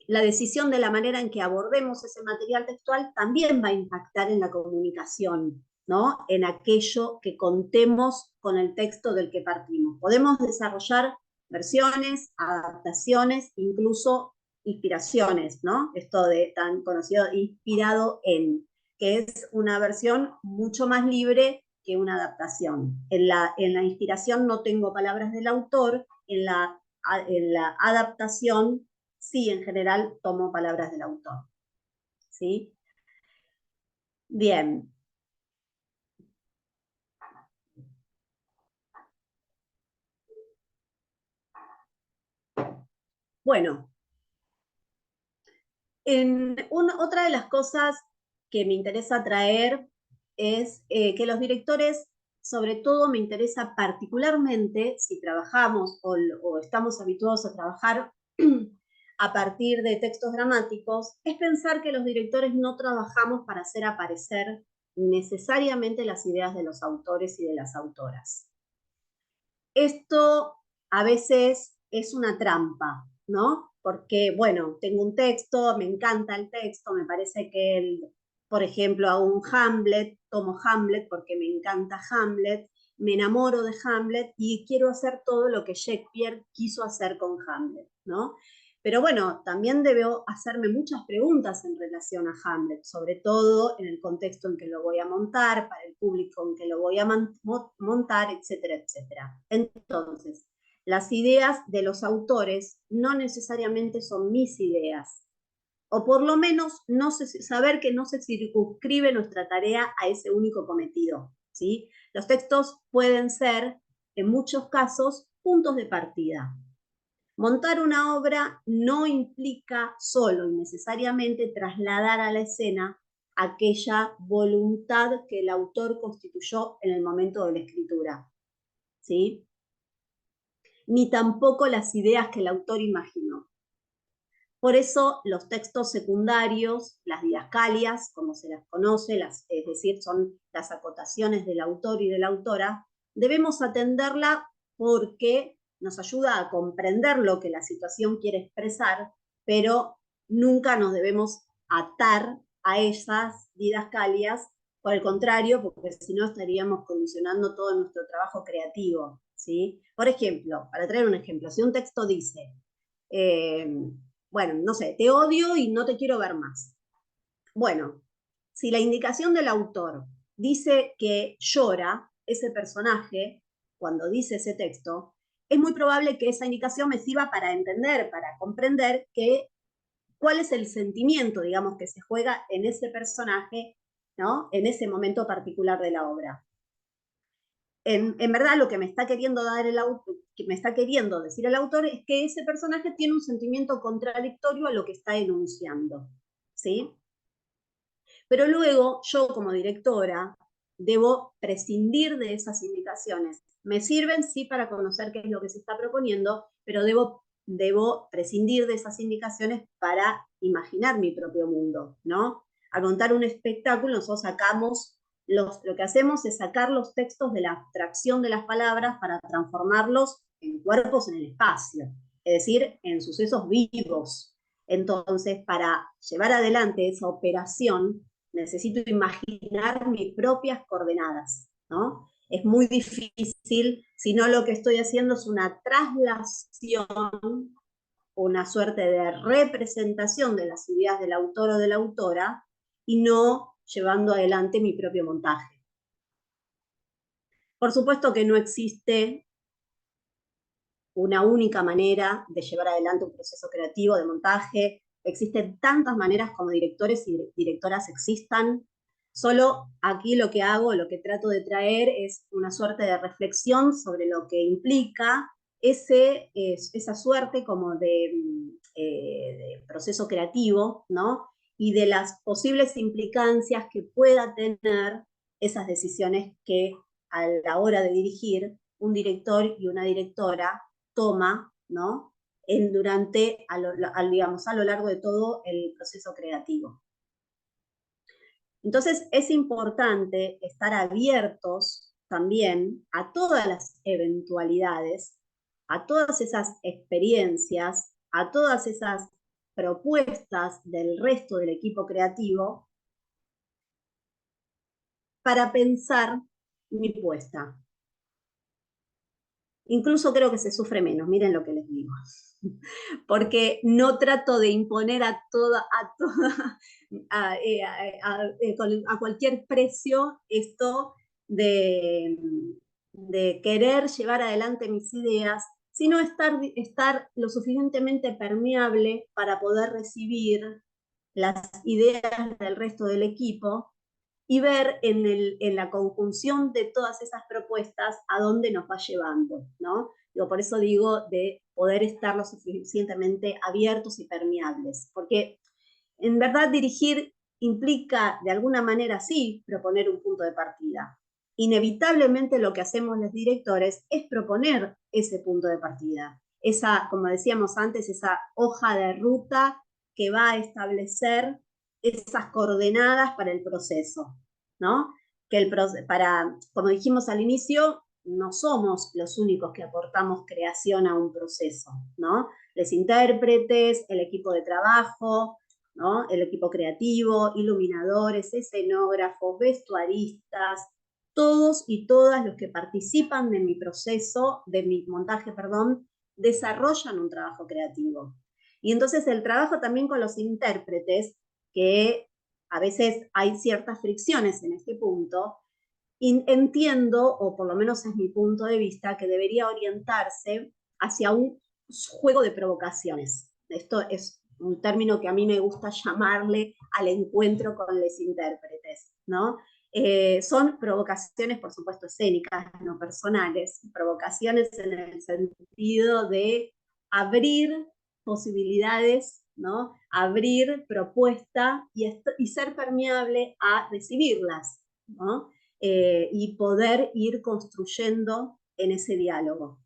la decisión de la manera en que abordemos ese material textual también va a impactar en la comunicación, ¿no? En aquello que contemos con el texto del que partimos. Podemos desarrollar versiones, adaptaciones, incluso inspiraciones, ¿no? Esto de tan conocido, inspirado en, que es una versión mucho más libre que una adaptación. En la inspiración no tengo palabras del autor, en la adaptación sí, en general tomo palabras del autor. ¿Sí? Bien. Bueno, otra de las cosas que me interesa traer es que los directores, sobre todo me interesa particularmente si trabajamos o estamos habituados a trabajar a partir de textos dramáticos, es pensar que los directores no trabajamos para hacer aparecer necesariamente las ideas de los autores y de las autoras. Esto a veces es una trampa, ¿no? Porque, bueno, tengo un texto, me encanta el texto, me parece que, por ejemplo, hago un Hamlet, tomo Hamlet porque me encanta Hamlet, me enamoro de Hamlet y quiero hacer todo lo que Shakespeare quiso hacer con Hamlet, ¿no? Pero bueno, también debo hacerme muchas preguntas en relación a Hamlet, sobre todo en el contexto en que lo voy a montar, para el público en que lo voy a montar, etcétera, etcétera. Entonces, las ideas de los autores no necesariamente son mis ideas, o por lo menos saber que no se circunscribe nuestra tarea a ese único cometido, ¿sí? Los textos pueden ser, en muchos casos, puntos de partida. Montar una obra no implica solo y necesariamente trasladar a la escena aquella voluntad que el autor constituyó en el momento de la escritura, ¿sí? Ni tampoco las ideas que el autor imaginó. Por eso los textos secundarios, las didascalias, como se las conoce, es decir, son las acotaciones del autor y de la autora, debemos atenderla porque nos ayuda a comprender lo que la situación quiere expresar, pero nunca nos debemos atar a esas didascalias, por el contrario, porque si no estaríamos condicionando todo nuestro trabajo creativo, ¿sí? Por ejemplo, para traer un ejemplo, si un texto dice, bueno, no sé, te odio y no te quiero ver más. Bueno, si la indicación del autor dice que llora ese personaje cuando dice ese texto, es muy probable que esa indicación me sirva para entender, para comprender cuál es el sentimiento, digamos, que se juega en ese personaje, ¿no? En ese momento particular de la obra. En verdad lo que me está queriendo dar que me está queriendo decir el autor es que ese personaje tiene un sentimiento contradictorio a lo que está enunciando, ¿sí? Pero luego yo como directora debo prescindir de esas indicaciones. Me sirven sí para conocer qué es lo que se está proponiendo, pero debo prescindir de esas indicaciones para imaginar mi propio mundo, ¿no? Al montar un espectáculo nosotros sacamos lo que hacemos es sacar los textos de la abstracción de las palabras para transformarlos en cuerpos en el espacio, es decir, en sucesos vivos. Entonces, para llevar adelante esa operación, necesito imaginar mis propias coordenadas, ¿no? Es muy difícil, si no lo que estoy haciendo es una traslación, una suerte de representación de las ideas del autor o de la autora, y no llevando adelante mi propio montaje. Por supuesto que no existe una única manera de llevar adelante un proceso creativo de montaje. Existen tantas maneras como directores y directoras existan. Solo aquí lo que hago, lo que trato de traer es una suerte de reflexión sobre lo que implica esa suerte como de proceso creativo, ¿no? Y de las posibles implicancias que pueda tener esas decisiones que a la hora de dirigir un director y una directora toma, ¿no? Digamos, a lo largo de todo el proceso creativo. Entonces es importante estar abiertos también a todas las eventualidades, a todas esas experiencias, a todas esas propuestas del resto del equipo creativo para pensar mi puesta. Incluso creo que se sufre menos, miren lo que les digo. porque no trato de imponer a cualquier precio esto de querer llevar adelante mis ideas, sino estar lo suficientemente permeable para poder recibir las ideas del resto del equipo y ver en la conjunción de todas esas propuestas a dónde nos va llevando, ¿no? Por eso digo de poder estar lo suficientemente abiertos y permeables, porque en verdad dirigir implica de alguna manera sí proponer un punto de partida. Inevitablemente lo que hacemos los directores es proponer ese punto de partida, esa, como decíamos antes, esa hoja de ruta que va a establecer esas coordenadas para el proceso, ¿no? Como dijimos al inicio, no somos los únicos que aportamos creación a un proceso, ¿no? Los intérpretes, el equipo de trabajo, ¿no? El equipo creativo, iluminadores, escenógrafos, vestuaristas, todos y todas los que participan de mi proceso, de mi montaje, perdón, desarrollan un trabajo creativo. Y entonces el trabajo también con los intérpretes, que a veces hay ciertas fricciones en este punto, entiendo, o por lo menos es mi punto de vista, que debería orientarse hacia un juego de provocaciones. Esto es un término que a mí me gusta llamarle al encuentro con los intérpretes, ¿no? Son provocaciones, por supuesto, escénicas, no personales, provocaciones en el sentido de abrir posibilidades, ¿no? Abrir propuesta y ser permeable a recibirlas, ¿no? Y poder ir construyendo en ese diálogo.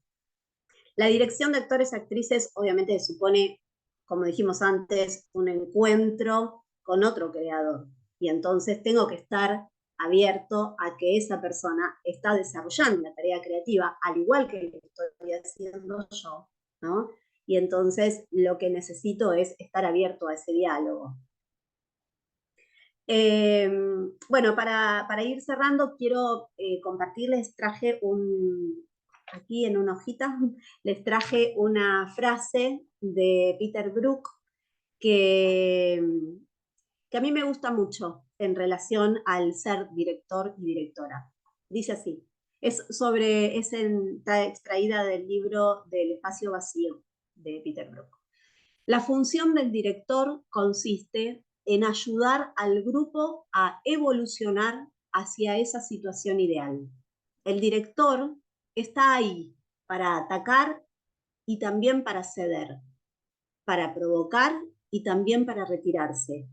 La dirección de actores y actrices obviamente supone, como dijimos antes, un encuentro con otro creador. Y entonces tengo que estar abierto a que esa persona está desarrollando la tarea creativa, al igual que lo estoy haciendo yo, ¿no? Y entonces lo que necesito es estar abierto a ese diálogo. Bueno, para ir cerrando, quiero compartirles, traje aquí en una hojita, les traje una frase de Peter Brook que a mí me gusta mucho en relación al ser director y directora. Dice así, está extraída del libro Del espacio vacío de Peter Brook. La función del director consiste en ayudar al grupo a evolucionar hacia esa situación ideal. El director está ahí para atacar y también para ceder, para provocar y también para retirarse,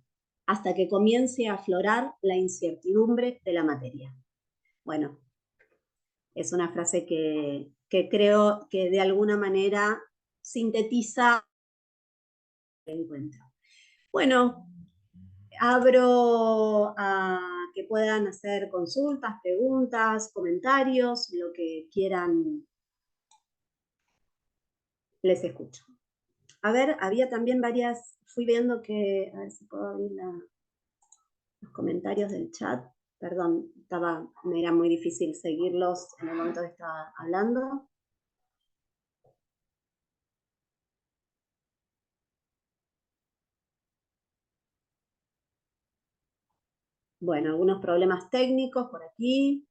hasta que comience a aflorar la incertidumbre de la materia. Bueno, es una frase que creo que de alguna manera sintetiza el encuentro. Bueno, abro a que puedan hacer consultas, preguntas, comentarios, lo que quieran, les escucho. A ver, había también fui viendo que, a ver si puedo abrir los comentarios del chat. Perdón, me era muy difícil seguirlos en el momento que estaba hablando. Bueno, algunos problemas técnicos por aquí.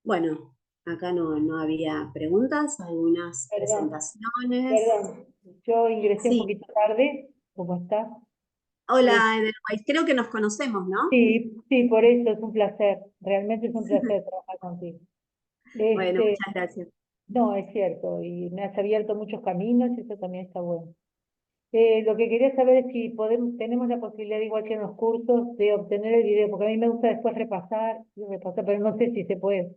Bueno, acá no había preguntas, algunas presentaciones. Perdón, yo ingresé un Sí. poquito tarde. ¿Cómo está? Hola, Edelweiss, creo que nos conocemos, ¿no? Sí, sí, por eso es un placer. Realmente es un placer trabajar contigo. Bueno, Este, muchas gracias. no, es cierto, y me has abierto muchos caminos y eso también está bueno. Lo que quería saber es si tenemos la posibilidad, igual que en los cursos, de obtener el video, porque a mí me gusta después repasar, pero no sé si se puede.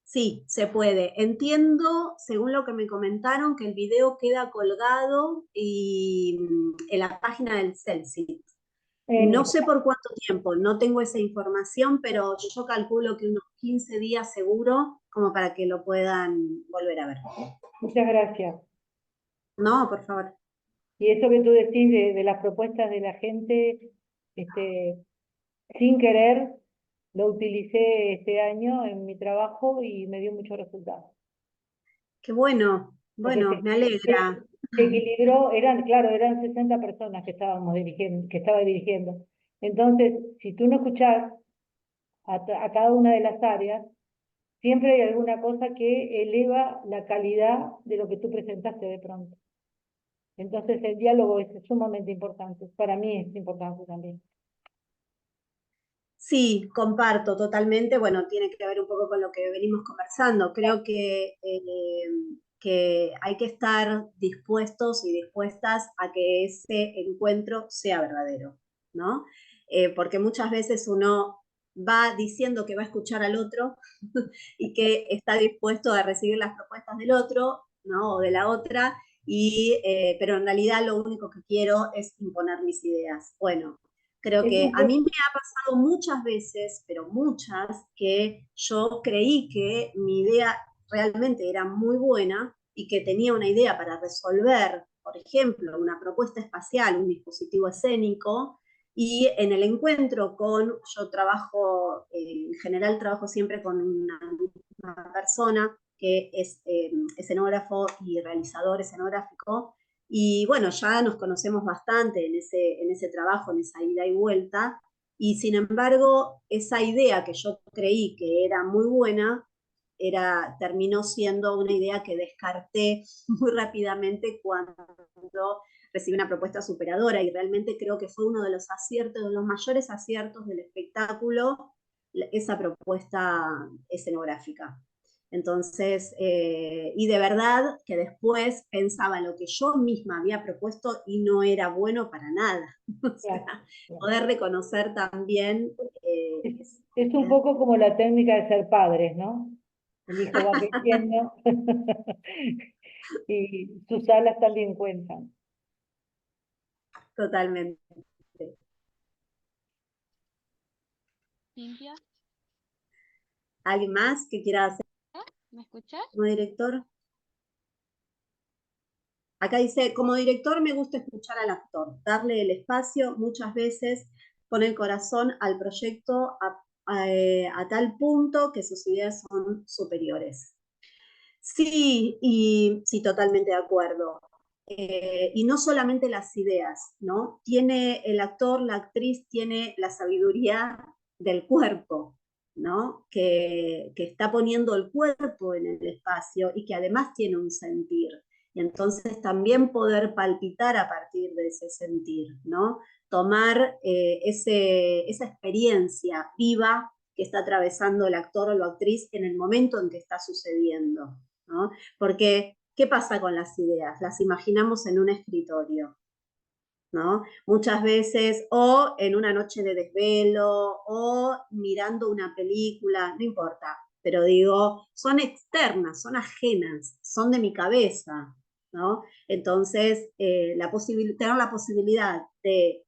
Sí, se puede. Entiendo, según lo que me comentaron, que el video queda colgado en la página del CELSIT. No sé por cuánto tiempo, no tengo esa información, pero yo calculo que unos 15 días seguro, como para que lo puedan volver a ver. Muchas gracias. No, por favor. Y eso que tú decís de las propuestas de la gente, sin querer, lo utilicé este año en mi trabajo y me dio muchos resultados. Qué bueno, Porque bueno, me alegra. se equilibró, claro, eran 60 personas que estábamos dirigiendo, que estaba dirigiendo. Entonces, si tú no escuchás a cada una de las áreas, siempre hay alguna cosa que eleva la calidad de lo que tú presentaste de pronto. Entonces el diálogo es sumamente importante, para mí es importante también. Sí, comparto totalmente. Bueno, tiene que ver un poco con lo que venimos conversando. Creo que hay que estar dispuestos y dispuestas a que ese encuentro sea verdadero, ¿no? Porque muchas veces uno va diciendo que va a escuchar al otro y que está dispuesto a recibir las propuestas del otro, ¿no? O de la otra, pero en realidad lo único que quiero es imponer mis ideas. Bueno, creo Es que un a mí poco, me ha pasado muchas veces, pero muchas, que yo creí que mi idea realmente era muy buena y que tenía una idea para resolver, por ejemplo, una propuesta espacial, un dispositivo escénico, y en el encuentro yo trabajo, en general trabajo siempre con una persona que es escenógrafo y realizador escenográfico, y bueno, ya nos conocemos bastante en ese trabajo, en esa ida y vuelta, y sin embargo, esa idea que yo creí que era muy buena, terminó siendo una idea que descarté muy rápidamente cuando recibí una propuesta superadora, y realmente creo que fue uno de los aciertos, de los mayores aciertos del espectáculo, esa propuesta escenográfica. Entonces, y de verdad que después pensaba en lo que yo misma había propuesto y no era bueno para nada. O claro, sea, claro. poder reconocer también Es un poco como la técnica de ser padres, ¿no? El hijo va creciendo y sus alas también cuentan. totalmente. Cintia, ¿Alguien más que quiera hacer ¿me escuchas? como director? Acá dice, como director me gusta escuchar al actor, darle el espacio, muchas veces pone el corazón al proyecto a tal punto que sus ideas son superiores. Sí, y sí, totalmente de acuerdo. Y no solamente las ideas, ¿no? Tiene el actor, la actriz, tiene la sabiduría del cuerpo, ¿no? Que está poniendo el cuerpo en el espacio y que además tiene un sentir. Y entonces también poder palpitar a partir de ese sentir, ¿no? Tomar esa experiencia viva que está atravesando el actor o la actriz en el momento en que está sucediendo, ¿no? Porque, ¿qué pasa con las ideas? Las imaginamos en un escritorio, ¿no? Muchas veces, o en una noche de desvelo, o mirando una película, no importa, pero digo, son externas, son ajenas, son de mi cabeza, ¿no? Entonces, tener la posibilidad de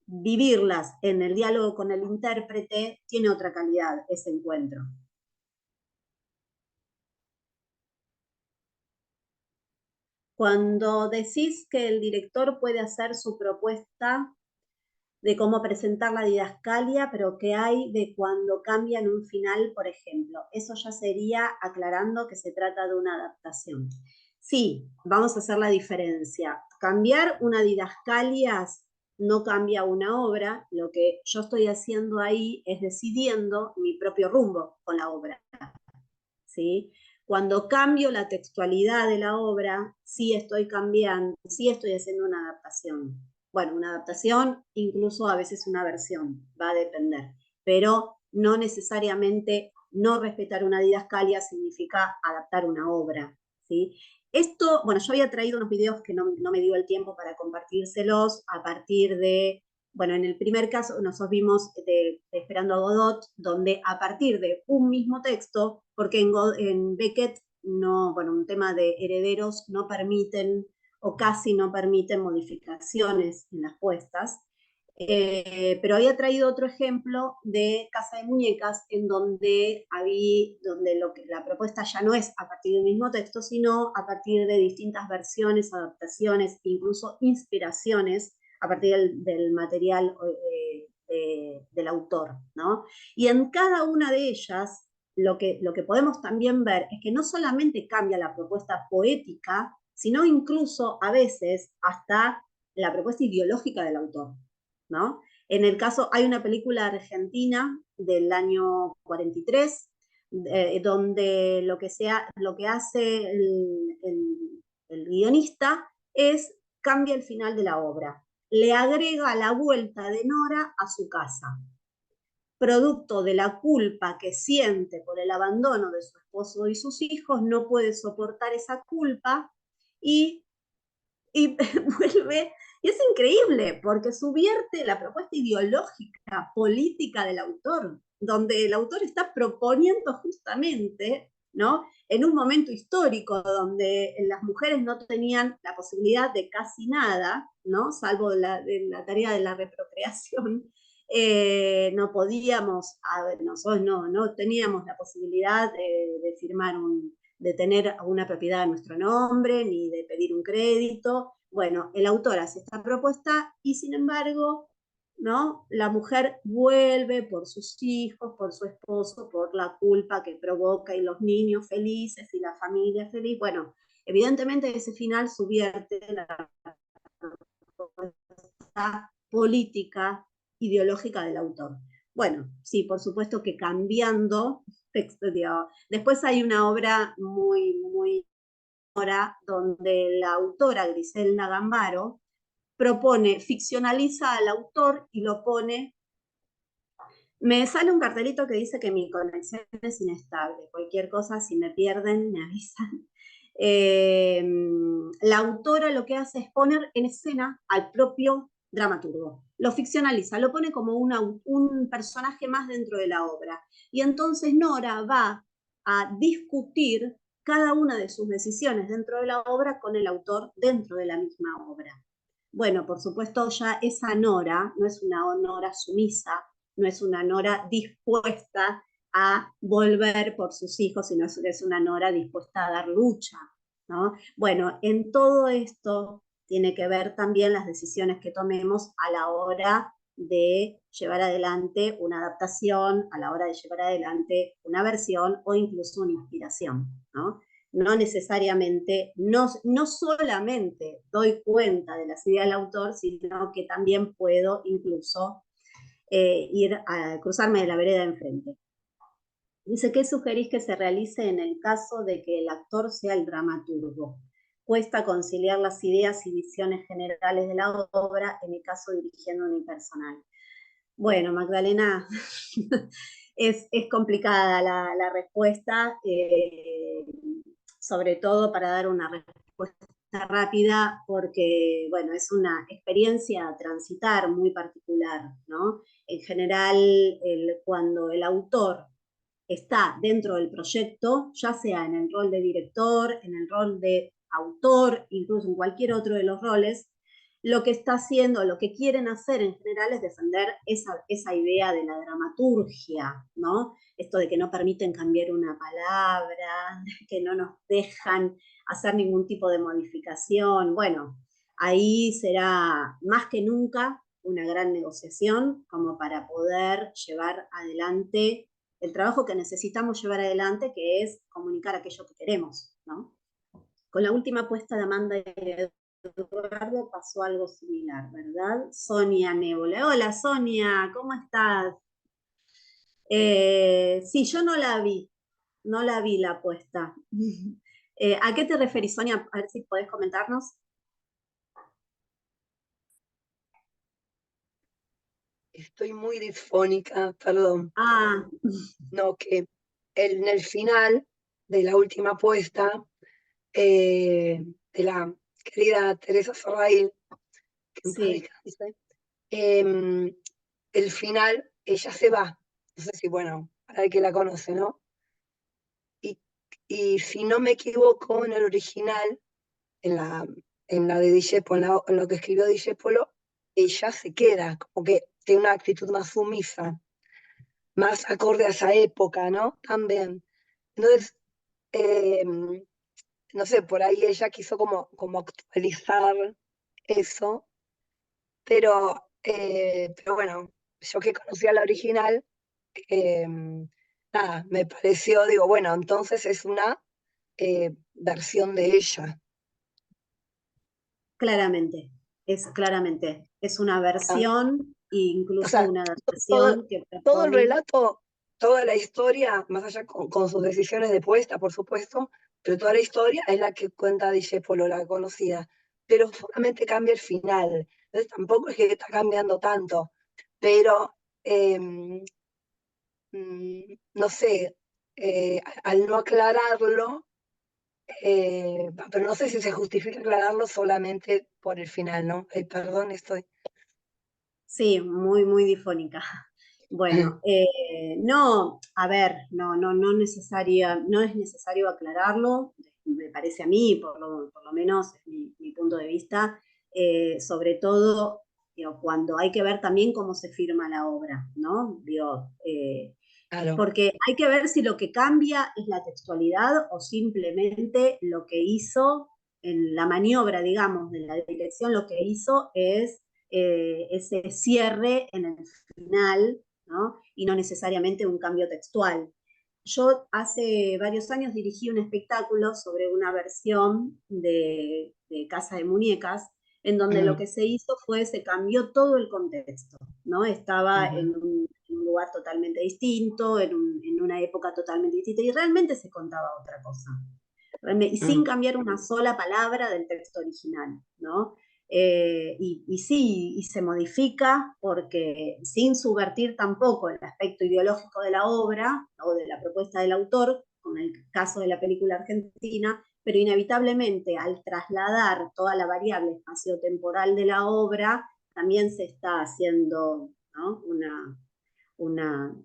vivirlas en el diálogo con el intérprete tiene otra calidad, ese encuentro. Cuando decís que el director puede hacer su propuesta de cómo presentar la didascalia, pero ¿qué hay de cuando cambian un final, por ejemplo? Eso ya sería aclarando que se trata de una adaptación. Sí, vamos a hacer la diferencia. Cambiar una didascalia no cambia una obra, lo que yo estoy haciendo ahí es decidiendo mi propio rumbo con la obra, ¿sí? Cuando cambio la textualidad de la obra, sí estoy cambiando, sí estoy haciendo una adaptación. Bueno, una adaptación, incluso a veces una versión, va a depender. Pero no necesariamente no respetar una didascalia significa adaptar una obra, ¿sí? Esto, bueno, yo había traído unos videos que no me dio el tiempo para compartírselos a partir de, bueno, en el primer caso nosotros vimos de Esperando a Godot, donde a partir de un mismo texto, porque en Beckett, no, bueno, un tema de herederos no permiten o casi no permiten modificaciones en las puestas, pero había traído otro ejemplo de Casa de Muñecas, en donde la propuesta ya no es a partir del mismo texto, sino a partir de distintas versiones, adaptaciones, incluso inspiraciones, a partir del material del autor, ¿no? Y en cada una de ellas, lo que podemos también ver es que no solamente cambia la propuesta poética, sino incluso a veces hasta la propuesta ideológica del autor, ¿no? En el caso, hay una película argentina del año 43, donde lo que hace el guionista es cambia el final de la obra, le agrega la vuelta de Nora a su casa, producto de la culpa que siente por el abandono de su esposo y sus hijos, no puede soportar esa culpa y vuelve, y es increíble, porque subvierte la propuesta ideológica, política del autor, donde el autor está proponiendo justamente, ¿no? En un momento histórico donde las mujeres no tenían la posibilidad de casi nada, ¿no? Salvo de la tarea de la reprocreación, no podíamos, nosotros no teníamos la posibilidad de firmar de tener una propiedad a nuestro nombre, ni de pedir un crédito. Bueno, el autor hace esta propuesta y sin embargo, ¿no? La mujer vuelve por sus hijos, por su esposo, por la culpa que provoca y los niños felices y la familia feliz. Bueno, evidentemente ese final subvierte la propuesta política, ideológica del autor. Bueno, sí, por supuesto que cambiando texto, digamos. Después hay una obra muy donde la autora Griselda Gambaro propone, ficcionaliza al autor y lo pone. Me sale un cartelito que dice que mi conexión es inestable. Cualquier cosa, si me pierden, me avisan. La autora lo que hace es poner en escena al propio dramaturgo. Lo ficcionaliza, lo pone como un personaje más dentro de la obra. Y entonces Nora va a discutir cada una de sus decisiones dentro de la obra con el autor dentro de la misma obra. Bueno, por supuesto, ya esa Nora no es una Nora sumisa, no es una Nora dispuesta a volver por sus hijos, sino es una Nora dispuesta a dar lucha, ¿no? Bueno, en todo esto tiene que ver también las decisiones que tomemos a la hora de llevar adelante una adaptación, a la hora de llevar adelante una versión o incluso una inspiración, ¿no? No necesariamente, no solamente doy cuenta de las ideas del autor, sino que también puedo incluso ir a cruzarme de la vereda enfrente. Dice, ¿qué sugerís que se realice en el caso de que el actor sea el dramaturgo? Cuesta conciliar las ideas y visiones generales de la obra, en mi caso dirigiendo unipersonal. Bueno, Magdalena, es complicada la respuesta, sobre todo para dar una respuesta rápida, porque, bueno, es una experiencia a transitar muy particular, ¿no? En general, cuando el autor está dentro del proyecto, ya sea en el rol de director, en el rol de autor, incluso en cualquier otro de los roles, lo que está haciendo, lo que quieren hacer en general es defender esa idea de la dramaturgia, ¿no? Esto de que no permiten cambiar una palabra, que no nos dejan hacer ningún tipo de modificación. Bueno, ahí será más que nunca una gran negociación como para poder llevar adelante el trabajo que necesitamos llevar adelante, que es comunicar aquello que queremos, ¿no? Con la última apuesta de Amanda y Eduardo pasó algo similar, ¿verdad? Sonia Nébola. Hola, Sonia, ¿cómo estás? Sí, yo no la vi la apuesta. ¿A qué te referís, Sonia? A ver si podés comentarnos. Estoy muy disfónica, perdón. Ah, No, que en el final de la última apuesta de la querida Teresa Ferrail, que en paz sí. descanse, el final ella se va. No sé si, bueno, para el que la conoce, ¿no? Y si no me equivoco, en el original, en la de Discépolo, en lo que escribió Discépolo, ella se queda, como que tiene una actitud más sumisa, más acorde a esa época, ¿no? También. Entonces, no sé, por ahí ella quiso como actualizar eso, pero bueno, yo que conocía la original, nada, me pareció, digo, bueno, entonces es una versión de ella. Claramente, es una Ah, versión, e o incluso sea, una todo, versión que todo el propone. relato, toda la historia, más allá con sus decisiones de puesta, por supuesto, pero toda la historia es la que cuenta Discepolo, la conocida, pero solamente cambia el final, entonces tampoco es que está cambiando tanto, pero no sé, al no aclararlo, pero no sé si se justifica aclararlo solamente por el final, ¿no? Perdón, estoy... Sí, muy difónica. Bueno, no, a ver, no no es necesario aclararlo, me parece a mí, por lo menos es mi punto de vista, sobre todo digo, cuando hay que ver también cómo se firma la obra, ¿no? Digo, Claro, porque hay que ver si lo que cambia es la textualidad o simplemente lo que hizo en la maniobra, digamos, de la dirección, lo que hizo es ese cierre en el final, ¿no? Y no necesariamente un cambio textual. Yo hace varios años dirigí un espectáculo sobre una versión de Casa de Muñecas, en donde lo mm, que se hizo fue, se cambió todo el contexto, ¿no? Estaba ujú, en un lugar totalmente distinto, en una época totalmente distinta, y realmente se contaba otra cosa. Y sin mm, cambiar una sola palabra del texto original, ¿no? Y sí, y se modifica porque sin subvertir tampoco el aspecto ideológico de la obra o de la propuesta del autor, como en el caso de la película argentina, pero inevitablemente al trasladar toda la variable espaciotemporal de la obra, también se está haciendo, ¿no?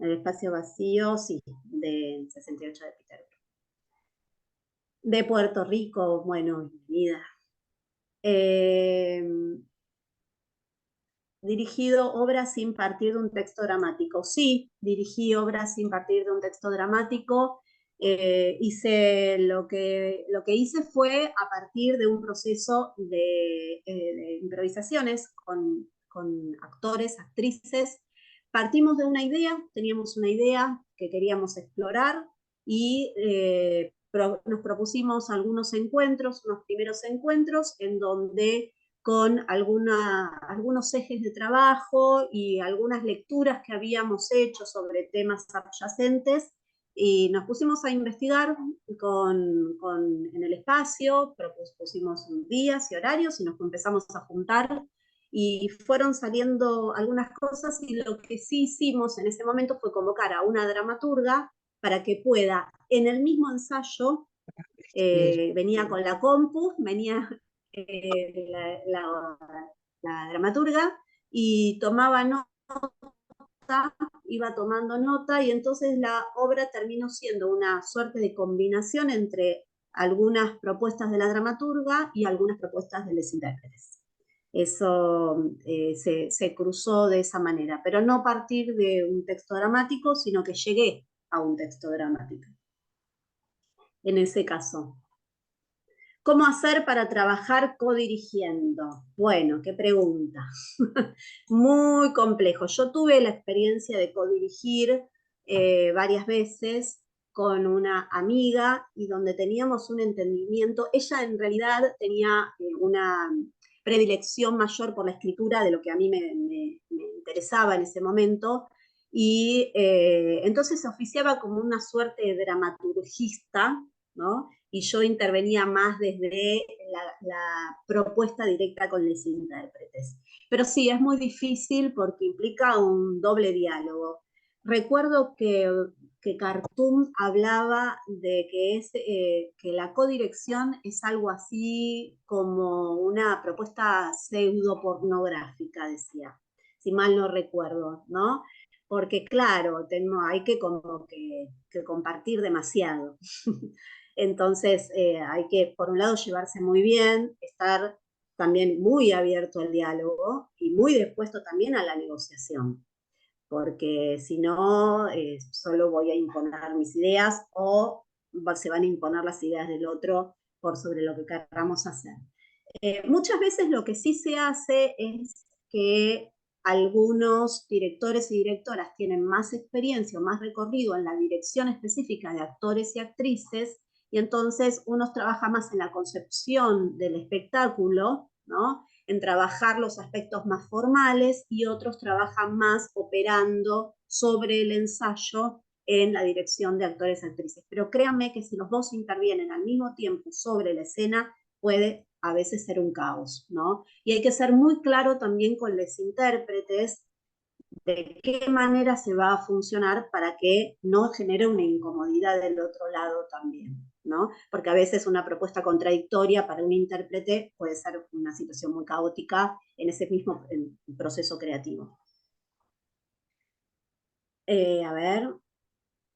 El espacio vacío, sí, del 68 de Peter. De Puerto Rico, bueno, bienvenida. Eh, Dirigido obras sin partir de un texto dramático. Sí, dirigí obras sin partir de un texto dramático. Hice lo que hice fue a partir de un proceso de improvisaciones con actores, actrices. Partimos de una idea, teníamos una idea que queríamos explorar y nos propusimos algunos encuentros, unos primeros encuentros en donde con algunos ejes de trabajo y algunas lecturas que habíamos hecho sobre temas adyacentes, y nos pusimos a investigar en el espacio, pusimos días y horarios y nos empezamos a juntar y fueron saliendo algunas cosas, y lo que sí hicimos en ese momento fue convocar a una dramaturga para que pueda en el mismo ensayo, escribir. venía con la compu, venía la dramaturga y tomaba nota, iba tomando nota, y entonces la obra terminó siendo una suerte de combinación entre algunas propuestas de la dramaturga y algunas propuestas de los intérpretes. Eso se cruzó de esa manera, pero no a partir de un texto dramático, sino que llegué a un texto dramático en ese caso. ¿Cómo hacer para trabajar codirigiendo? Bueno, qué pregunta. Muy complejo. Yo tuve la experiencia de codirigir varias veces con una amiga y donde teníamos un entendimiento. Ella en realidad tenía una predilección mayor por la escritura de lo que a mí me interesaba en ese momento, y entonces se oficiaba como una suerte de dramaturgista, ¿no? Y yo intervenía más desde la propuesta directa con los intérpretes. Pero sí, es muy difícil porque implica un doble diálogo. Recuerdo que Khartoum hablaba de que la codirección es algo así como una propuesta pseudo pornográfica, decía, si mal no recuerdo, ¿no? Porque claro, hay que como que compartir demasiado. Entonces, hay que, por un lado, llevarse muy bien, estar también muy abierto al diálogo y muy dispuesto también a la negociación, porque si no, solo voy a imponer mis ideas o se van a imponer las ideas del otro por sobre lo que queramos hacer. Muchas veces lo que sí se hace es que algunos directores y directoras tienen más experiencia o más recorrido en la dirección específica de actores y actrices, y entonces unos trabajan más en la concepción del espectáculo, ¿no? En trabajar los aspectos más formales, y otros trabajan más operando sobre el ensayo en la dirección de actores y actrices. Pero créanme que si los dos intervienen al mismo tiempo sobre la escena, puede a veces ser un caos, ¿no? Y hay que ser muy claro también con los intérpretes de qué manera se va a funcionar para que no genere una incomodidad del otro lado también, ¿no? Porque a veces una propuesta contradictoria para un intérprete puede ser una situación muy caótica en ese mismo proceso creativo. A ver,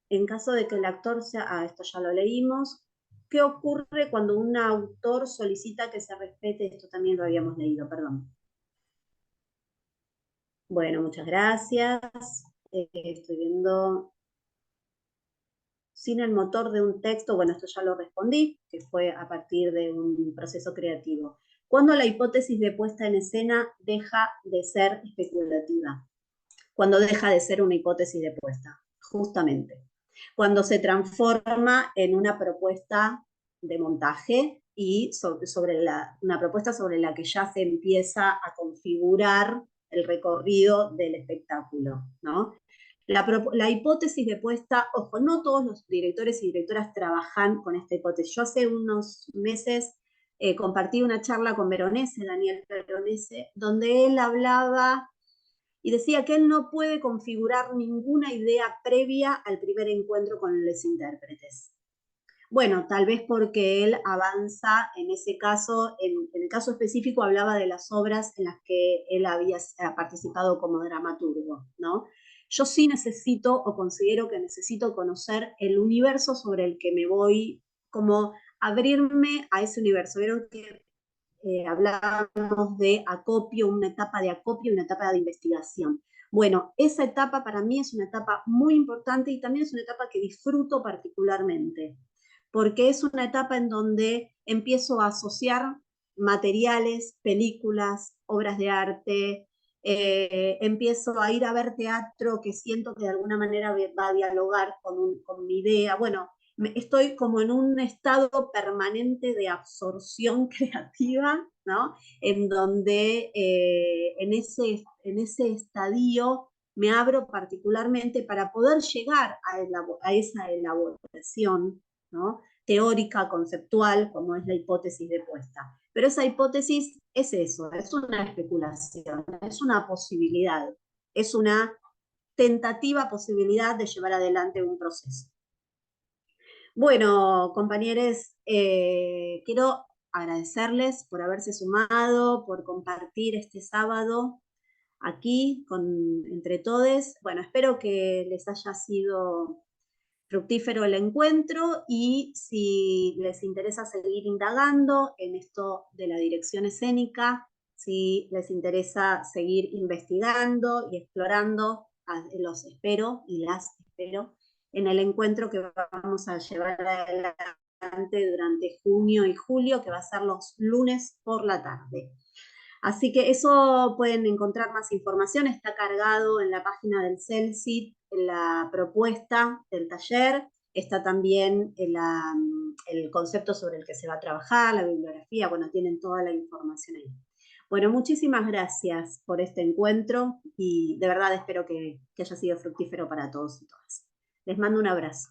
en caso de que el actor sea, esto ya lo leímos. ¿Qué ocurre cuando un autor solicita que se respete? Esto también lo habíamos leído, perdón. Bueno, muchas gracias. Estoy viendo. Sin el motor de un texto, bueno, esto ya lo respondí, que fue a partir de un proceso creativo. ¿Cuándo la hipótesis de puesta en escena deja de ser especulativa? Cuando deja de ser una hipótesis de puesta, justamente. Cuando se transforma en una propuesta de montaje y una propuesta sobre la que ya se empieza a configurar el recorrido del espectáculo, ¿no? La hipótesis de puesta, ojo, no todos los directores y directoras trabajan con esta hipótesis. Yo hace unos meses compartí una charla con Veronese, Daniel Veronese, donde él hablaba y decía que él no puede configurar ninguna idea previa al primer encuentro con los intérpretes. Bueno, tal vez porque él avanza en ese caso, en el caso específico hablaba de las obras en las que él había participado como dramaturgo, ¿no? Yo sí necesito, o considero que necesito conocer el universo sobre el que me voy, como abrirme a ese universo. Vieron que hablábamos de acopio, una etapa de acopio y una etapa de investigación. Bueno, esa etapa para mí es una etapa muy importante y también es una etapa que disfruto particularmente, porque es una etapa en donde empiezo a asociar materiales, películas, obras de arte, empiezo a ir a ver teatro que siento que de alguna manera va a dialogar con mi idea. Bueno, estoy como en un estado permanente de absorción creativa, ¿no? En donde en ese estadio me abro particularmente para poder llegar a esa elaboración, ¿no? Teórica, conceptual, como es la hipótesis de puesta. Pero esa hipótesis es eso, es una especulación, es una posibilidad, es una tentativa posibilidad de llevar adelante un proceso. Bueno, compañeros, quiero agradecerles por haberse sumado, por compartir este sábado aquí entre todos. Bueno, espero que les haya sido fructífero el encuentro, y si les interesa seguir indagando en esto de la dirección escénica, si les interesa seguir investigando y explorando, los espero y las espero en el encuentro que vamos a llevar adelante durante junio y julio, que va a ser los lunes por la tarde. Así que eso pueden encontrar más información, está cargado en la página del CELCIT, en la propuesta del taller, está también el concepto sobre el que se va a trabajar, la bibliografía, bueno, tienen toda la información ahí. Bueno, muchísimas gracias por este encuentro y de verdad espero que haya sido fructífero para todos y todas. Les mando un abrazo.